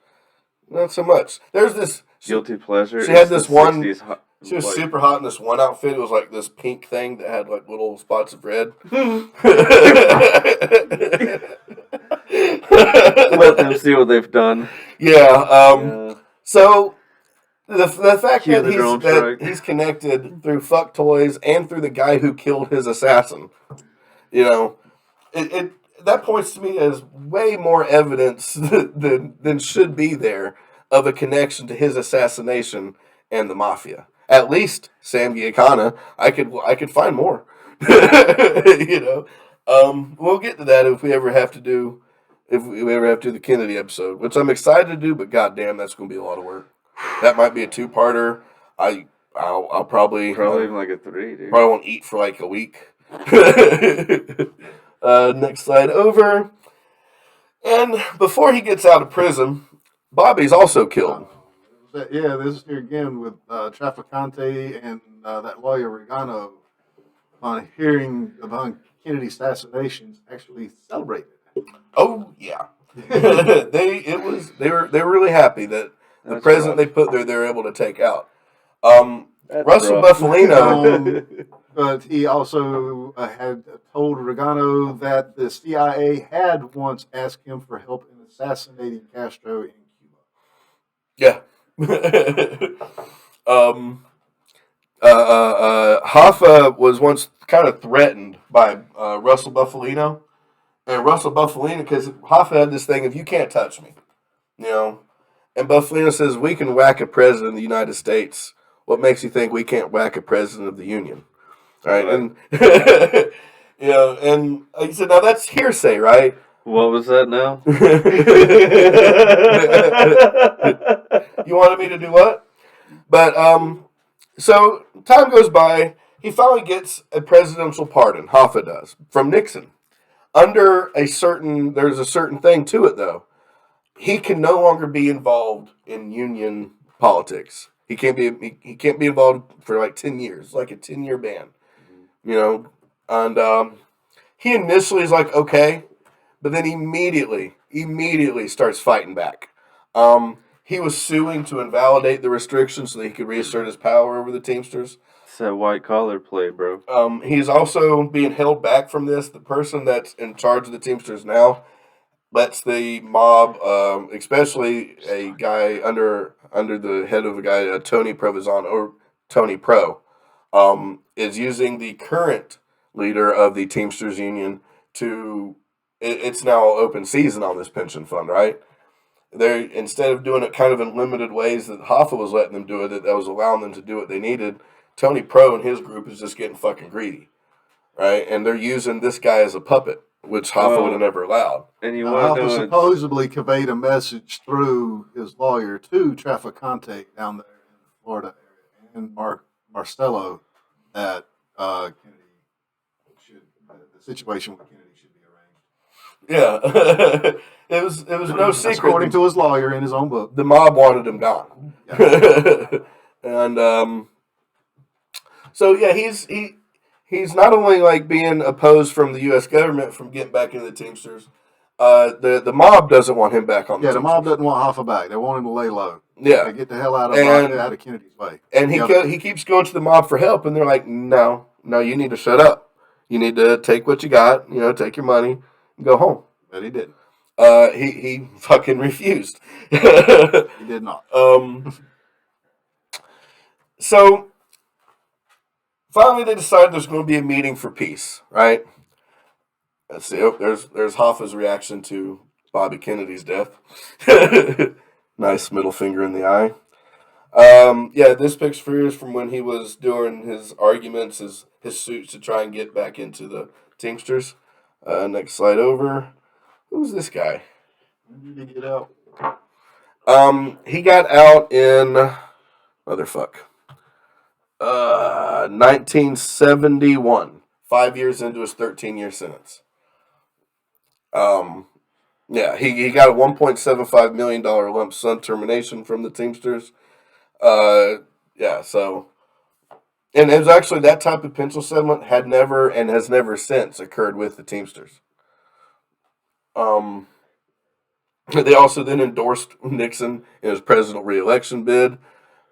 not so much. There's this. Guilty pleasure. She had is this the one- 60s hot- She was like- super hot in this one outfit. It was like this pink thing that had like little spots of red. Let them see what they've done. Yeah. So the fact Cue that the drone that strike. he's connected through fuck toys and through the guy who killed his assassin, it that points to me as way more evidence than should be there of a connection to his assassination and the mafia. At least Sam Giancana, I could find more. We'll get to that if we ever have to do the Kennedy episode, which I'm excited to do, but goddamn, that's going to be a lot of work. That might be a two-parter. I'll probably Even like a 3, dude. probably won't eat for like a week. Next slide over. And before he gets out of prison, Bobby's also killed. Yeah, this is here again with Trafficante and that lawyer Regano on hearing about Kennedy's assassinations actually celebrated. Oh yeah, they were really happy that the That's president rough. they put there they were able to take out. That's Russell rough. Buffalino. But he also had told Regano that the CIA had once asked him for help in assassinating Castro in Cuba. Yeah. Hoffa was once kind of threatened by Russell Buffalino. And Russell Buffalino, because Hoffa had this thing of, you can't touch me. You know? And Buffalino says, we can whack a president of the United States. What makes you think we can't whack a president of the Union? Right? And, you know, and he said, now that's hearsay, right? What was that now? You wanted me to do what? But, so time goes by. He finally gets a presidential pardon. Hoffa does. From Nixon. There's a certain thing to it, though. He can no longer be involved in Union politics. He can't be involved for like 10 years, like a 10-year ban. You know? And he initially is like, okay. But then immediately starts fighting back. He was suing to invalidate the restrictions so that he could reassert his power over the Teamsters. It's that white collar play, bro. He's also being held back from this. The person that's in charge of the Teamsters now lets the mob, especially a guy under the head of a guy, Tony Provenzano, or Tony Pro, is using the current leader of the Teamsters Union to. It's now open season on this pension fund, right? They're instead of doing it kind of in limited ways that Hoffa was letting them do it, that was allowing them to do what they needed. Tony Pro and his group is just getting fucking greedy, right? And they're using this guy as a puppet, which Hoffa would have never allowed. And you want to Hoffa know supposedly conveyed a message through his lawyer to Trafficante down there in the Florida area and Marcello that Kennedy the situation with Kennedy should be arranged. Yeah. It was no secret. According to his lawyer in his own book. The mob wanted him gone. Yeah. And so yeah, he's not only like being opposed from the U.S. government from getting back into the Teamsters. The mob doesn't want him back on. The mob doesn't want Hoffa back. They want him to lay low. Yeah, get the hell out of Kennedy's way. And he keeps going to the mob for help, and they're like, no, you need to shut up. You need to take what you got. You know, take your money and go home. But he didn't. He fucking refused. He did not. So finally, they decide there's going to be a meeting for peace, right? Let's see. Oh, there's Hoffa's reaction to Bobby Kennedy's death. Nice middle finger in the eye. Yeah, this picture is from when he was doing his arguments, his suits to try and get back into the Teamsters. Next slide over. Who's this guy? When did he get out? He got out in motherfuck. 1971. 5 years into his 13-year sentence. Yeah, he got a $1.75 million lump sum termination from the Teamsters. Yeah, so, and it was actually that type of pencil settlement had never and has never since occurred with the Teamsters. They also then endorsed Nixon in his presidential re-election bid.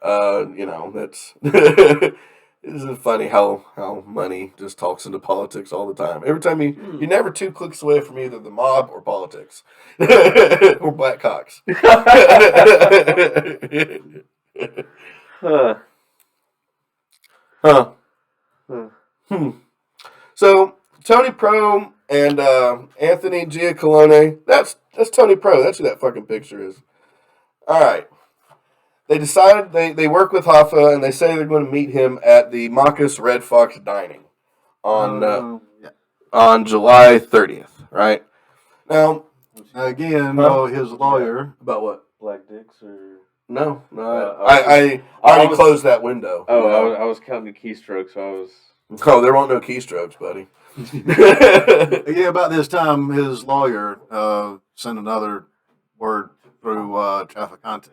You know, that's isn't it funny how money just talks into politics all the time. Every time you're never 2 clicks away from either the mob or politics or black cocks. So Tony Pro and Anthony Giacolone. That's Tony Pro. That's who that fucking picture is. All right. They decided they work with Hoffa and they say they're going to meet him at the Marcus Red Fox Dining on July 30th. Right now, again, his lawyer about what? Black dicks or no. I already closed that window. Oh, I was counting the keystrokes. So I was. Oh, there won't no keystrokes, buddy. Yeah, about this time, his lawyer sent another word through Trafficante to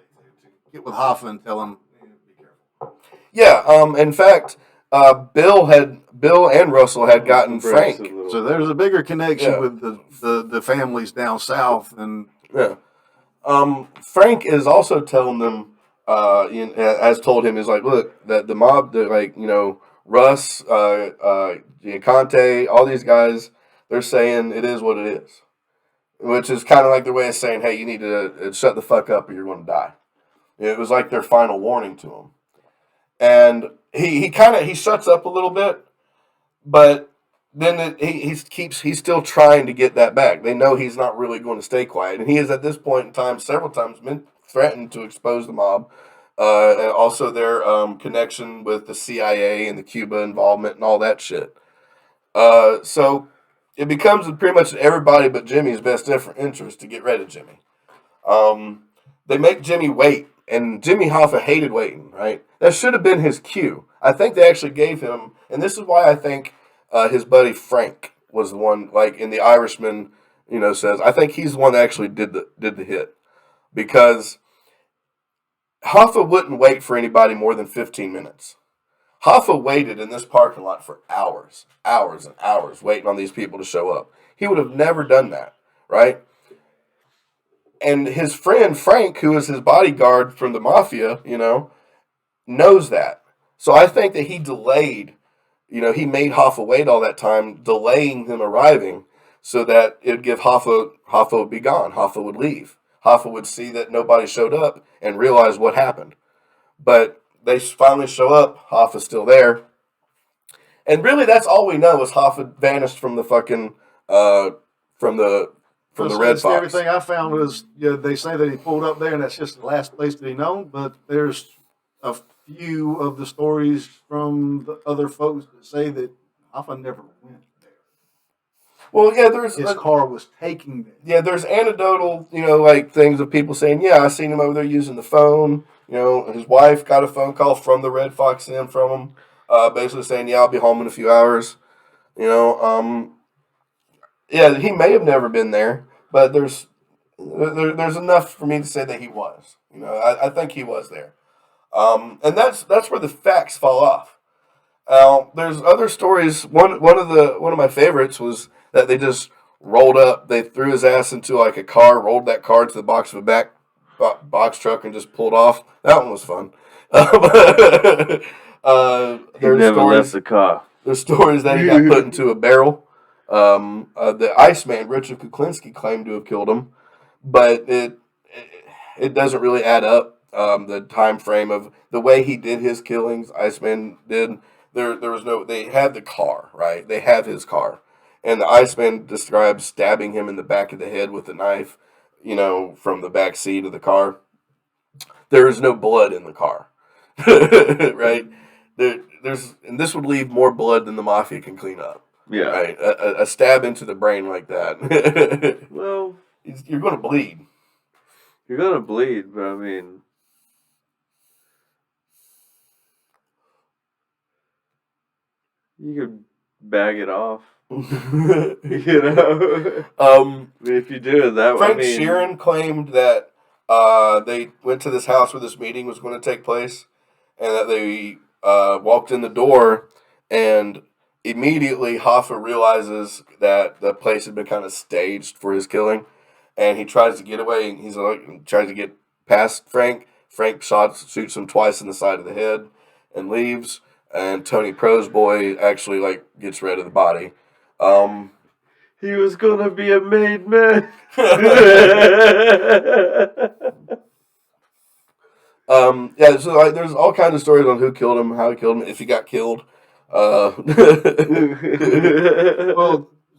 get with Hoffa and tell him, be careful. Yeah. In fact, Bill and Russell had gotten Frank. So there's a bigger connection Yeah. with the families down south, and Yeah. Frank is also telling them, has told him, is like, look, that the mob, like, Russ, Giaconte, all these guys, they're saying it is what it is, which is kind of like their way of saying, hey, you need to shut the fuck up or you're going to die. It was like their final warning to him. And he shuts up a little bit, but then he's still trying to get that back. They know he's not really going to stay quiet, and he has at this point in time several times been threatened to expose the mob, and also their connection with the CIA and the Cuba involvement and all that shit. So it becomes pretty much everybody but Jimmy's best interest to get rid of Jimmy. They make Jimmy wait, and Jimmy Hoffa hated waiting, right? That should have been his cue. I think they actually gave him, and this is why I think his buddy Frank was the one, like in The Irishman, says, I think he's the one that actually did the hit. Because Hoffa wouldn't wait for anybody more than 15 minutes. Hoffa waited in this parking lot for hours and hours, waiting on these people to show up. He would have never done that, right? And his friend Frank, who is his bodyguard from the mafia, knows that. So I think that he delayed, he made Hoffa wait all that time, delaying him arriving so that it would give Hoffa would be gone. Hoffa would leave. Hoffa would see that nobody showed up and realize what happened. But they finally show up. Hoffa's still there. And really, that's all we know is Hoffa vanished from the fucking, from the Red Fox. Everything I found was, they say that he pulled up there, and that's just the last place that he known. But there's a few of the stories from the other folks that say that Hoffa never went there. Well, yeah, His car was taking them. Yeah, there's anecdotal, like things of people saying, yeah, I seen him over there using the phone. His wife got a phone call from the Red Fox Inn from him, basically saying, yeah, I'll be home in a few hours. Yeah, he may have never been there, but there's enough for me to say that he was. I think he was there. And that's where the facts fall off. There's other stories. One of my favorites was that they just rolled up. They threw his ass into like a car, rolled that car to the box of a back box truck, and just pulled off. That one was fun. He never left the car. There's stories that he got put into a barrel. The Iceman, Richard Kuklinski, claimed to have killed him, but it doesn't really add up. The time frame of the way he did his killings, Iceman did. There was no. They had the car, right? They have his car, and the Iceman describes stabbing him in the back of the head with a knife, from the back seat of the car. There is no blood in the car, right? And this would leave more blood than the mafia can clean up. Yeah. Right. A stab into the brain like that. Well, you're going to bleed. You're going to bleed, but I mean, you could bag it off. If you do it that way. Frank Sheeran claimed that they went to this house where this meeting was going to take place, and that they walked in the door, and immediately Hoffa realizes that the place had been kind of staged for his killing, and he tries to get away, and tries to get past Frank. Frank shoots him twice in the side of the head and leaves, and Tony Pro's boy actually gets rid of the body. He was gonna be a made man. Yeah, so there's all kinds of stories on who killed him, how he killed him, if he got killed. Well,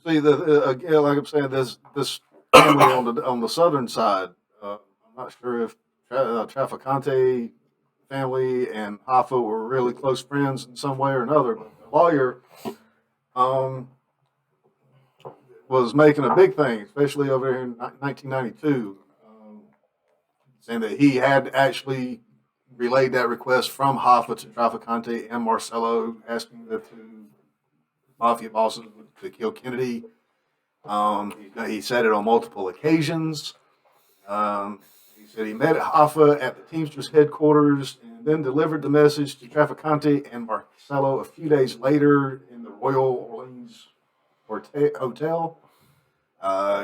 see, again, like I'm saying, there's this family on the southern side. I'm not sure if Trafficante family and Hoffa were really close friends in some way or another, but the lawyer was making a big thing, especially over here in 1992, saying that he had actually relayed that request from Hoffa to Trafficante and Marcello, asking the two mafia bosses to kill Kennedy. He said it on multiple occasions. He said he met Hoffa at the Teamsters headquarters and then delivered the message to Trafficante and Marcello a few days later in the Royal Orleans Hotel.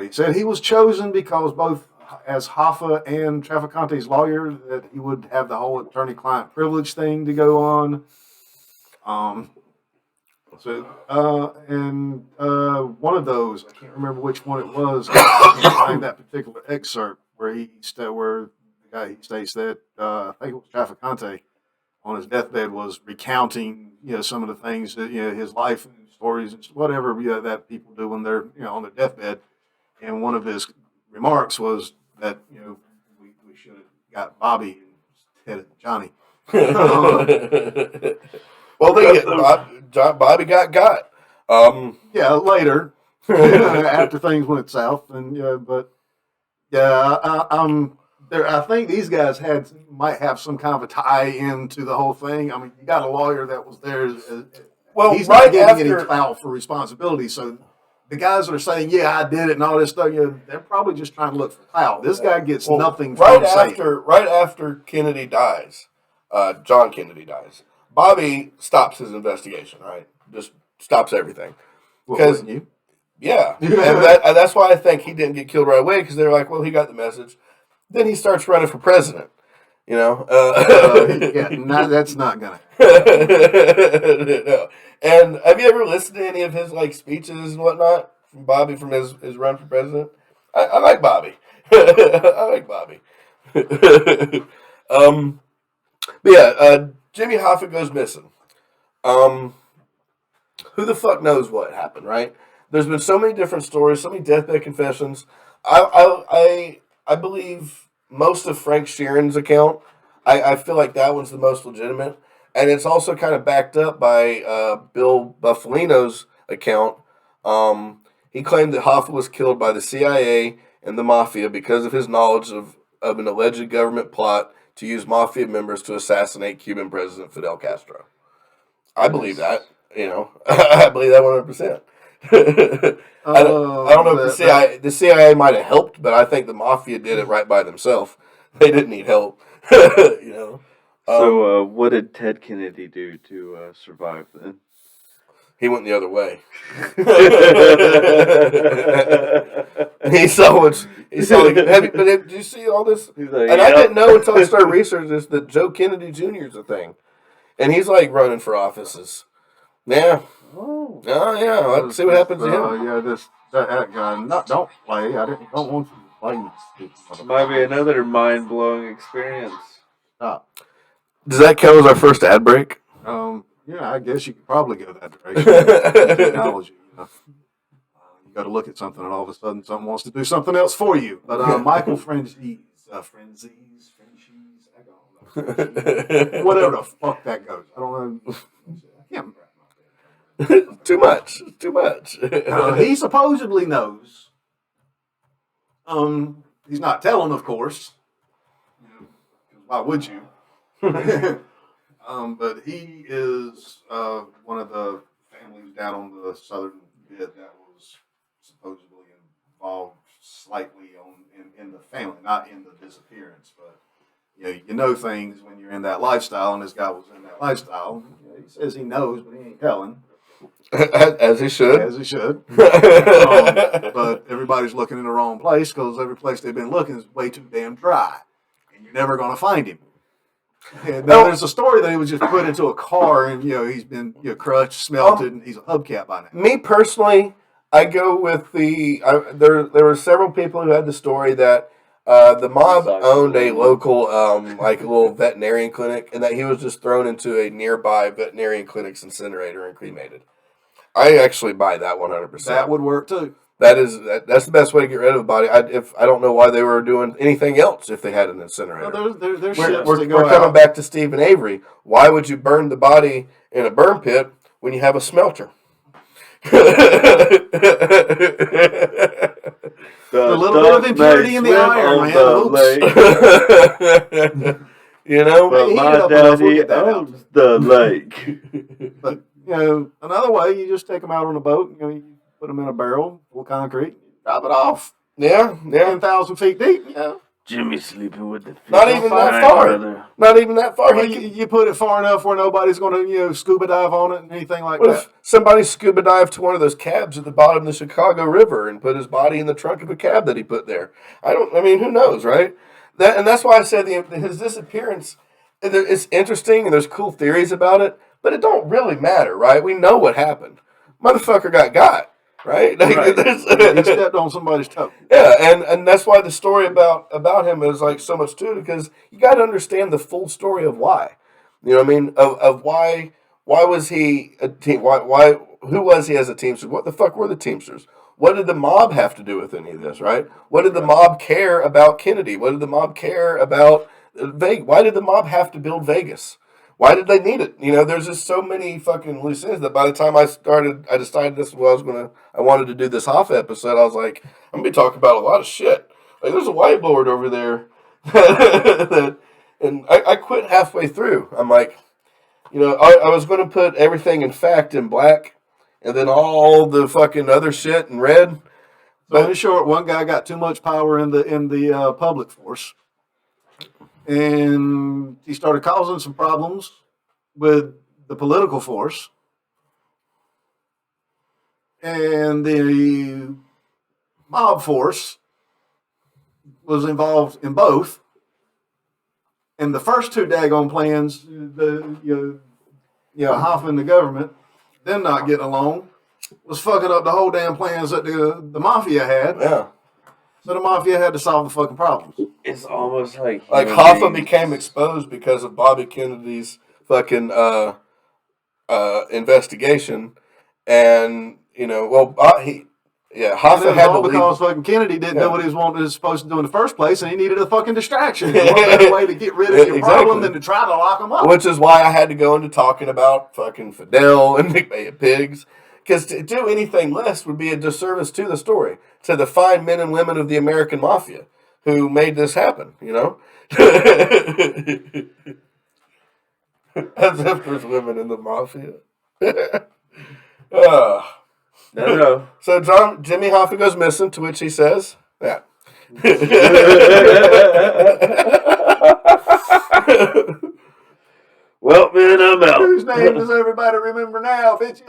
He said he was chosen because both as Hoffa and Trafficante's lawyer that he would have the whole attorney-client privilege thing to go on. One of those, I can't remember which one it was, I can't find that particular excerpt where the guy he states that I think it was Trafficante on his deathbed was recounting some of the things that his life and stories and whatever that people do when they're on their deathbed, and one of his remarks was that we should have got Bobby instead of Johnny. Well, Bobby got. Later, after things went south, and I think these guys might have some kind of a tie into the whole thing. I mean, you got a lawyer that was there. Well, he's not getting any clout for responsibility, so the guys that are saying, "Yeah, I did it," and all this stuff, they're probably just trying to look for clout. This guy gets nothing. Right after Kennedy dies, John Kennedy dies. Bobby stops his investigation. Right, just stops everything. Because yeah, and that's why I think he didn't get killed right away, because they're like, well, he got the message. Then he starts running for president. That's not gonna. No. And have you ever listened to any of his speeches and whatnot from Bobby from his run for president? I like Bobby. I like Bobby. Jimmy Hoffa goes missing. Who the fuck knows what happened, right? There's been so many different stories, so many deathbed confessions. I believe most of Frank Sheeran's account. I feel like that one's the most legitimate. And it's also kind of backed up by Bill Buffalino's account. He claimed that Hoffa was killed by the CIA and the Mafia because of his knowledge of an alleged government plot to use Mafia members to assassinate Cuban President Fidel Castro. I believe that. I believe that 100%. I don't know if the CIA might have helped, but I think the Mafia did it right by themselves. They didn't need help. So, what did Ted Kennedy do to survive then? He went the other way. He saw. Did you see all this? Like, and I didn't know until I started researching this that Joe Kennedy Jr. is a thing, and he's running for offices. Yeah. Oh yeah. Let's see what happens to him. That guy. Don't play. Don't want you to play. Might be another mind-blowing experience. Stop. Does that count as our first ad break? I guess you could probably go that direction. Technology, you got to look at something, and all of a sudden, something wants to do something else for you. But Michael Frenzies, I don't know. Whatever the fuck that goes, I don't know. I can't remember. Too much. He supposedly knows. He's not telling, of course. Why would you? But he is one of the families down on the southern bit that was supposedly involved slightly in the family, not in the disappearance, but you know things when you're in that lifestyle, and this guy was in that lifestyle. He says he knows, but he ain't telling. As he should. As he should. But everybody's looking in the wrong place, because every place they've been looking is way too damn dry, and you're never going to find him. And now there's a story that he was just put into a car, and he's been crushed, smelted, and he's a hubcap by now. Me personally, I go with there were several people who had the story that the mob owned a local a little veterinarian clinic, and that he was just thrown into a nearby veterinarian clinic's incinerator and cremated. I actually buy that 100%. That would work too. That's the best way to get rid of a body. I don't know why they were doing anything else if they had an incinerator. Well, there's we're coming back to Stephen Avery. Why would you burn the body in a burn pit when you have a smelter? The little bit of impurity in the iron, man. But my daddy owns the lake. But another way, you just take them out on a boat. You put them in a barrel full of concrete, drop it off. Yeah. 10,000 feet deep. Jimmy sleeping with the fish. Not even that far. Not even that far. Well, you put it far enough where nobody's going to, scuba dive on it and anything like What that. if somebody scuba dived to one of those cabs at the bottom of the Chicago River and put his body in the trunk of a cab that he put there? I mean, who knows, right? And that's why I said his disappearance, it's interesting and there's cool theories about it, but it don't really matter, right? We know what happened. Motherfucker got. Right? Right. He stepped on somebody's toe. Yeah, and that's why the story about him is like so much to it, because you got to understand the full story of why. You know what I mean? Of why was he a team? Why who was he as a Teamster? What the fuck were the Teamsters? What did the mob have to do with any of this? Right? What did the mob care about Kennedy? What did the mob care about Vegas? Why did the mob have to build Vegas? Why did they need it? There's just so many fucking loose ends that by the time I decided this was I wanted to do this Hoffa episode. I was like, I'm gonna be talking about a lot of shit. Like, there's a whiteboard over there, and I quit halfway through. I'm like, I was going to put everything in fact in black, and then all the fucking other shit in red. So in short, one guy got too much power in the public force. And he started causing some problems with the political force. And the mob force was involved in both. And the first two daggone plans, Hoffa and the government, them not getting along, was fucking up the whole damn plans that the mafia had. Yeah. So the mafia had to solve the fucking problems. It's almost like Hoffa became exposed because of Bobby Kennedy's fucking investigation, and Hoffa had to leave because fucking Kennedy didn't know what he was supposed to do in the first place, and he needed a fucking distraction. What better way to get rid of your problem than to try to lock him up? Which is why I had to go into talking about fucking Fidel and McMahon Pigs. Because to do anything less would be a disservice to the story, to the fine men and women of the American mafia who made this happen, As if there's women in the mafia. No. So Jimmy Hoffa goes missing, to which he says, yeah. Well, man, I'm out. Whose name does everybody remember now, bitches?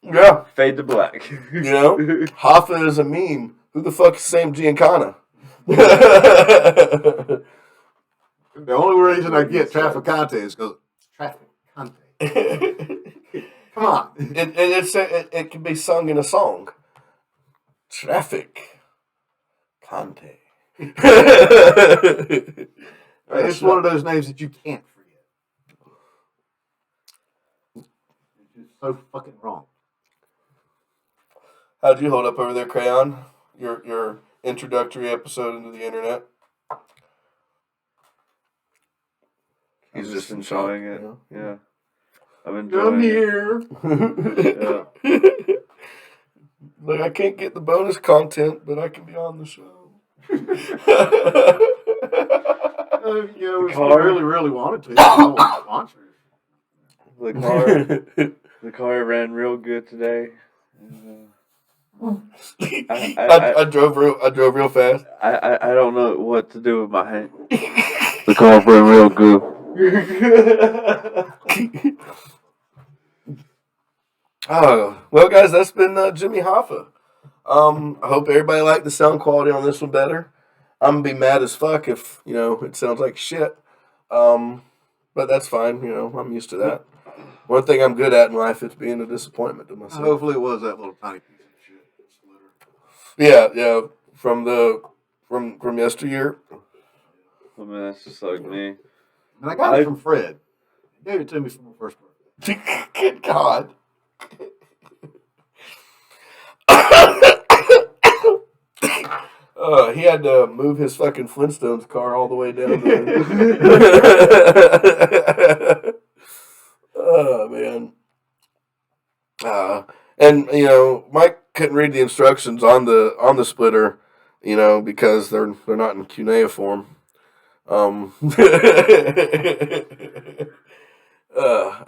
Yeah. Fade to black. Hoffa is a meme. Who the fuck is Sam Giancana? The only reason I get Trafficante is because Trafficante. Come on. It can be sung in a song. Traffic. Conte. It's one of those names that you can't forget. It's just so fucking wrong. How'd you hold up over there, Crayon? Your introductory episode into the internet? He's just enjoying it. Yeah. I'm enjoying here. it. Yeah. Look, I can't get the bonus content, but I can be on the show. If you really wanted to. Sponsors. The car ran real good today. I drove real fast. I don't know what to do with my hand. The car ran real good. Oh, well, guys, that's been Jimmy Hoffa. I hope everybody liked the sound quality on this one better. I'm gonna be mad as fuck if it sounds like shit. But that's fine. I'm used to that. One thing I'm good at in life is being a disappointment to myself. Hopefully it was that little tiny piece of shit. Yeah. From yesteryear. I mean, that's just like me. And I got it from Fred. He gave it to me for my first birthday. Good God. He had to move his fucking Flintstones car all the way down there. Oh, man. And Mike couldn't read the instructions on the splitter, because they're not in cuneiform. All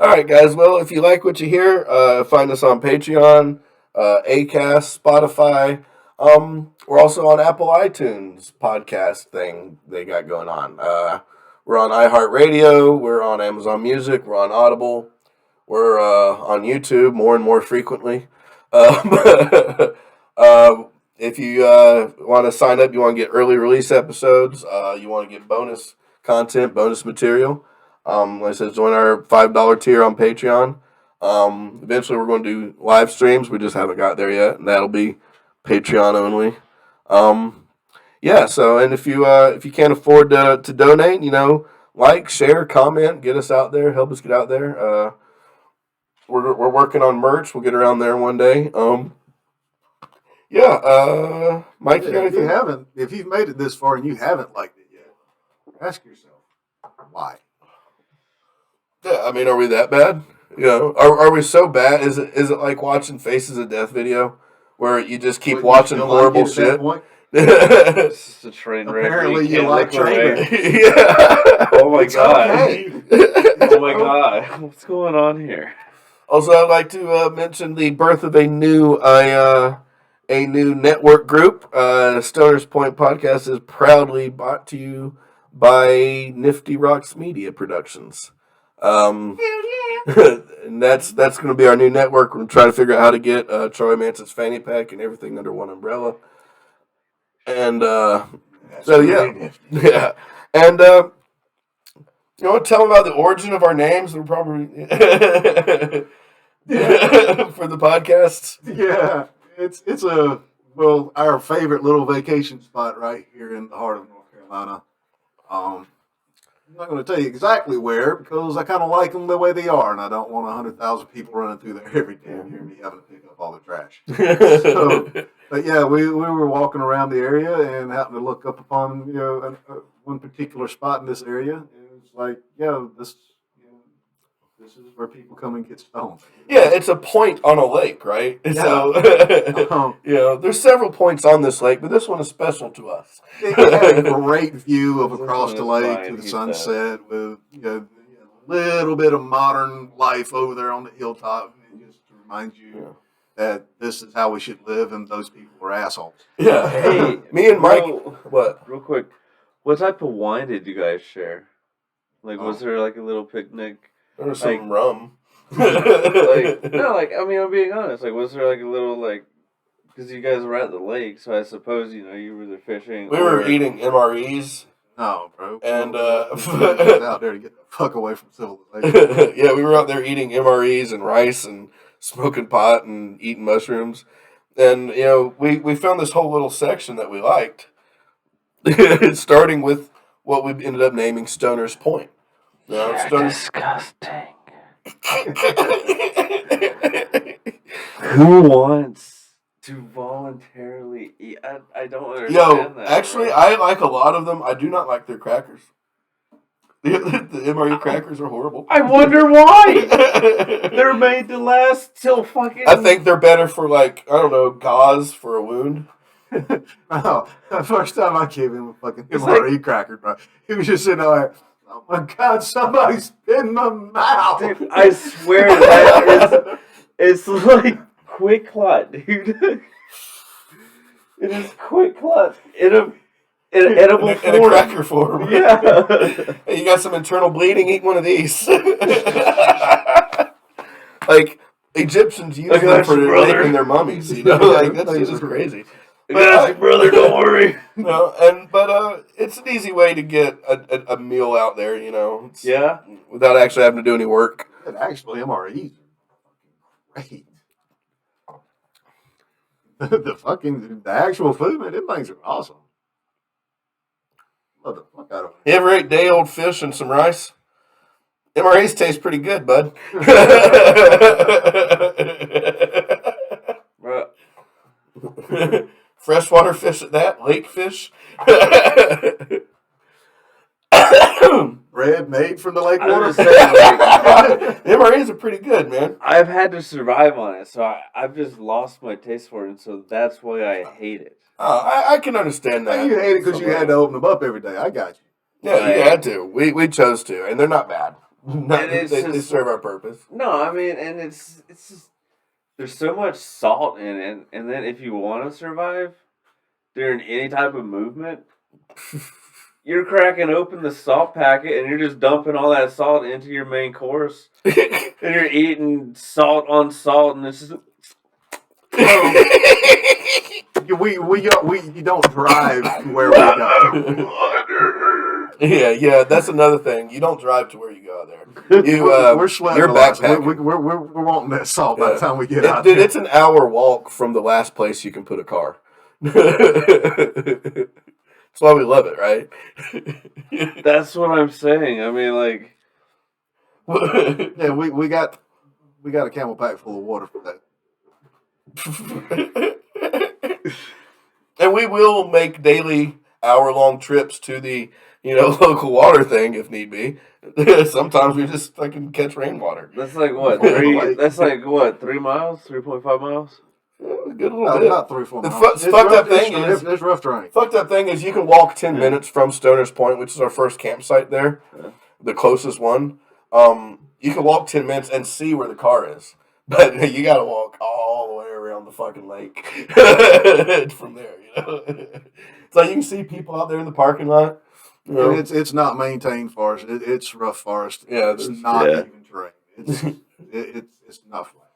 right, guys. Well, if you like what you hear, find us on Patreon, Acast, Spotify. We're also on Apple iTunes podcast thing they got going on. We're on iHeartRadio. We're on Amazon Music. We're on Audible. We're on YouTube more and more frequently. If you want to sign up, you want to get early release episodes, you want to get bonus content, bonus material, like I said, join our $5 tier on Patreon. Eventually we're going to do live streams. We just haven't got there yet, and that'll be Patreon only. Yeah, so, and if you can't afford to donate, like, share, comment, get us out there, help us get out there. We're working on merch. We'll get around there one day. Yeah, Mike, you got anything? If you've made it this far and you haven't liked it yet, ask yourself why. Yeah, I mean, are we that bad? Are we so bad? Is it like watching Faces of Death video where you just keep watching horrible shit? It's just a train wreck. Apparently you like train Yeah. Oh my god. Okay. Oh my god. What's going on here? Also, I'd like to mention the birth of a new network group. Stoners Point Podcast is proudly brought to you by Nifty Rocks Media Productions. And that's going to be our new network. We're trying to figure out how to get Charlie Manson's fanny pack and everything under one umbrella. And so yeah. And you want to tell them about the origin of our names? We're probably for the podcasts. Yeah, it's our favorite little vacation spot right here in the heart of North Carolina. I'm not going to tell you exactly where because I kind of like them the way they are, and I don't want 100,000 people running through there every day and hear me having to pick up all the trash. But yeah, we were walking around the area and happened to look up upon one particular spot in this area, and it's like, this is where people come and get stoned. Yeah, it's a point on a lake, right? Yeah. So, there's several points on this lake, but this one is special to us. It had a great view of across the lake to the sunset with a little bit of modern life over there on the hilltop. And just to remind you that this is how we should live, and those people are assholes. Yeah. Hey, me and Mike. What? Real quick, what type of wine did you guys share? Like, was there like a little picnic? Or some rum. I'm being honest. Like, was there like a little because you guys were at the lake, so I suppose you were there fishing. We were eating MREs. No, bro. And out there to get the fuck away from civilization. Yeah, we were out there eating MREs and rice and smoking pot and eating mushrooms, and we found this whole little section that we liked, starting with what we ended up naming Stoner's Point. Disgusting. Who wants to voluntarily eat? I don't understand that. Actually, I like a lot of them. I do not like their crackers. The MRE crackers are horrible. I wonder why. They're made to last till fucking... I think they're better for, gauze for a wound. No, the first time I gave him a fucking MRE cracker, bro, he was just sitting there like, oh my god, somebody spit in my mouth. Dude, I swear that it's like Quick Clot, dude. It is Quick Clot in an edible form. In a cracker form. Yeah. Hey, you got some internal bleeding? Eat one of these. Like, Egyptians use them for making their mummies, that's just crazy. But brother, don't worry. But it's an easy way to get a meal out there, without actually having to do any work. And actually, MREs are great. the actual food, man, them things are awesome. Love the fuck out of it. You ever ate day-old fish and some rice? MREs taste pretty good, bud. Freshwater fish at that, lake fish. Bread made from the lake water. MREs are pretty good, man. I've had to survive on it, so I've just lost my taste for it, and so that's why I hate it. I can understand that. You hate it because you had to open them up every day. I got you. Yeah, you had to. We chose to, and they're not bad. They serve our purpose. No, I mean, and it's just there's so much salt in it, and then if you want to survive, during any type of movement, you're cracking open the salt packet and you're just dumping all that salt into your main course. And you're eating salt on salt, and it's just... You don't drive to where we go. Yeah, that's another thing. You don't drive to where you go there. We're sweating you're a lot. backpacking. We're wanting that salt by the time we get out Dude, there. it's an hour walk from the last place you can put a car. That's why we love it, right? That's what I'm saying. I mean, like... Yeah, we got a camel pack full of water for that. And we will make daily hour-long trips to the, local water thing if need be. Sometimes we just fucking catch rainwater. That's like what? 3 miles? 3.5 miles? A good little bit. About 3-4 The miles. fucked up thing is, there's rough terrain. fucked up thing is you can walk 10 minutes from Stoner's Point, which is our first campsite there, the closest one. You can walk 10 minutes and see where the car is. But you gotta walk all the way around the fucking lake from there, So you can see people out there in the parking lot. It's not maintained forest. It's rough forest. Yeah, it's not even terrain. It's not flat.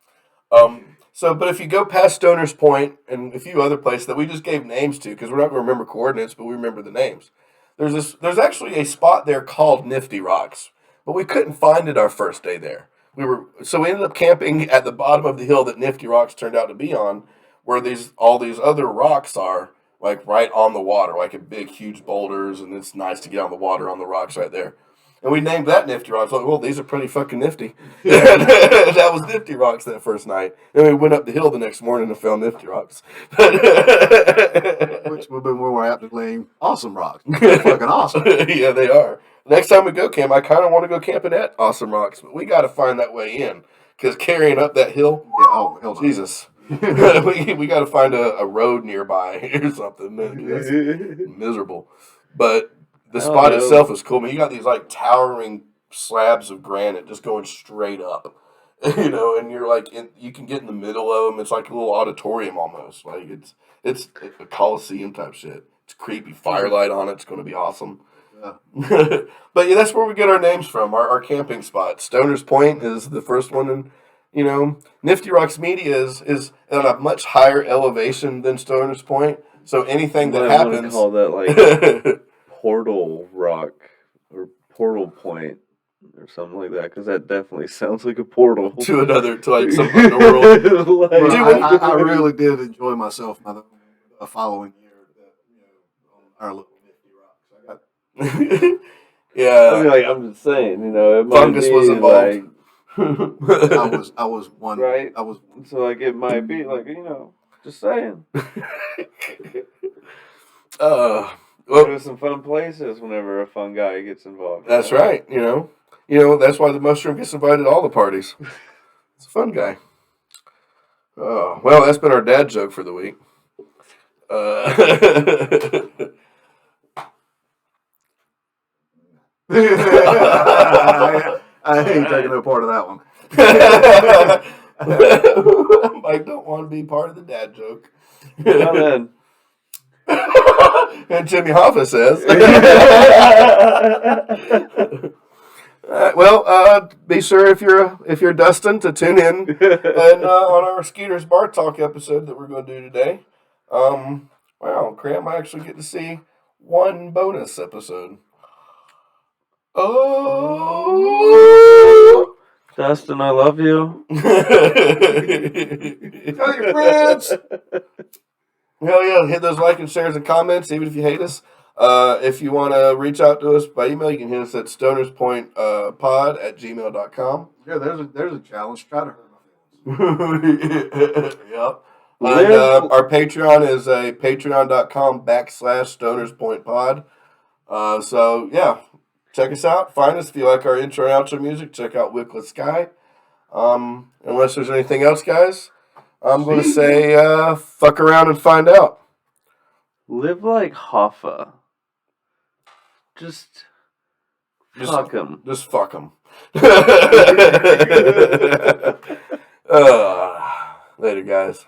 But if you go past Stoner's Point and a few other places that we just gave names to, because we're not going to remember coordinates, but we remember the names. There's actually a spot there called Nifty Rocks, but we couldn't find it our first day there. We ended up camping at the bottom of the hill that Nifty Rocks turned out to be on, where all these other rocks are, like right on the water, like a big, huge boulders, and it's nice to get on the water on the rocks right there. And we named that Nifty Rocks. Like, well, these are pretty fucking nifty. That was Nifty Rocks that first night. Then we went up the hill the next morning and found Nifty Rocks. Which would be more aptly Awesome Rocks. They're fucking awesome. Yeah, they are. Next time we go camp, I kind of want to go camping at Awesome Rocks, but we got to find that way in. Because carrying up that hill, hell no. Jesus. we got to find a road nearby or something. That's miserable. But the spot itself is cool. I mean, you got these like towering slabs of granite just going straight up, and you're like, you can get in the middle of them. It's like a little auditorium almost. Like it's a Coliseum type shit. It's creepy firelight on it. It's going to be awesome. Yeah. But yeah, that's where we get our names from. Our camping spot. Stoner's Point is the first one, and Nifty Rocks Media is at a much higher elevation than Stoner's Point. So anything that happens, call that like Portal Rock or Portal Point or something like that, because that definitely sounds like a portal to like some underworld. I really did enjoy myself the following year. On our little Nifty Rocks. Yeah, I'm just saying, it might fungus was involved. I was one. Right. I was. So it might be just saying. Well, there's some fun places whenever a fun guy gets involved. That's right. That's why the mushroom gets invited to all the parties. It's a fun guy. Oh, well, that's been our dad joke for the week. I ain't taking no part of that one. Mike don't want to be part of the dad joke. Well, then. And Jimmy Hoffa says. Be sure if you're Dustin to tune in and on our Skeeter's Bar Talk episode that we're going to do today. Wow, Cram, I actually get to see one bonus episode. Oh, Dustin, I love you. Tell your friends. Hell yeah, hit those like and shares and comments, even if you hate us. If you want to reach out to us by email, you can hit us at stonerspointpod@gmail.com. Yeah, there's a challenge. Try to hurt my feelings. Yep. And our Patreon is a patreon.com/stonerspointpod. So, yeah, check us out. Find us if you like our intro and outro music. Check out Wicklet Sky. Unless there's anything else, guys, I'm going to say fuck around and find out. Live like Hoffa. Just fuck him. Just fuck him. Later, guys.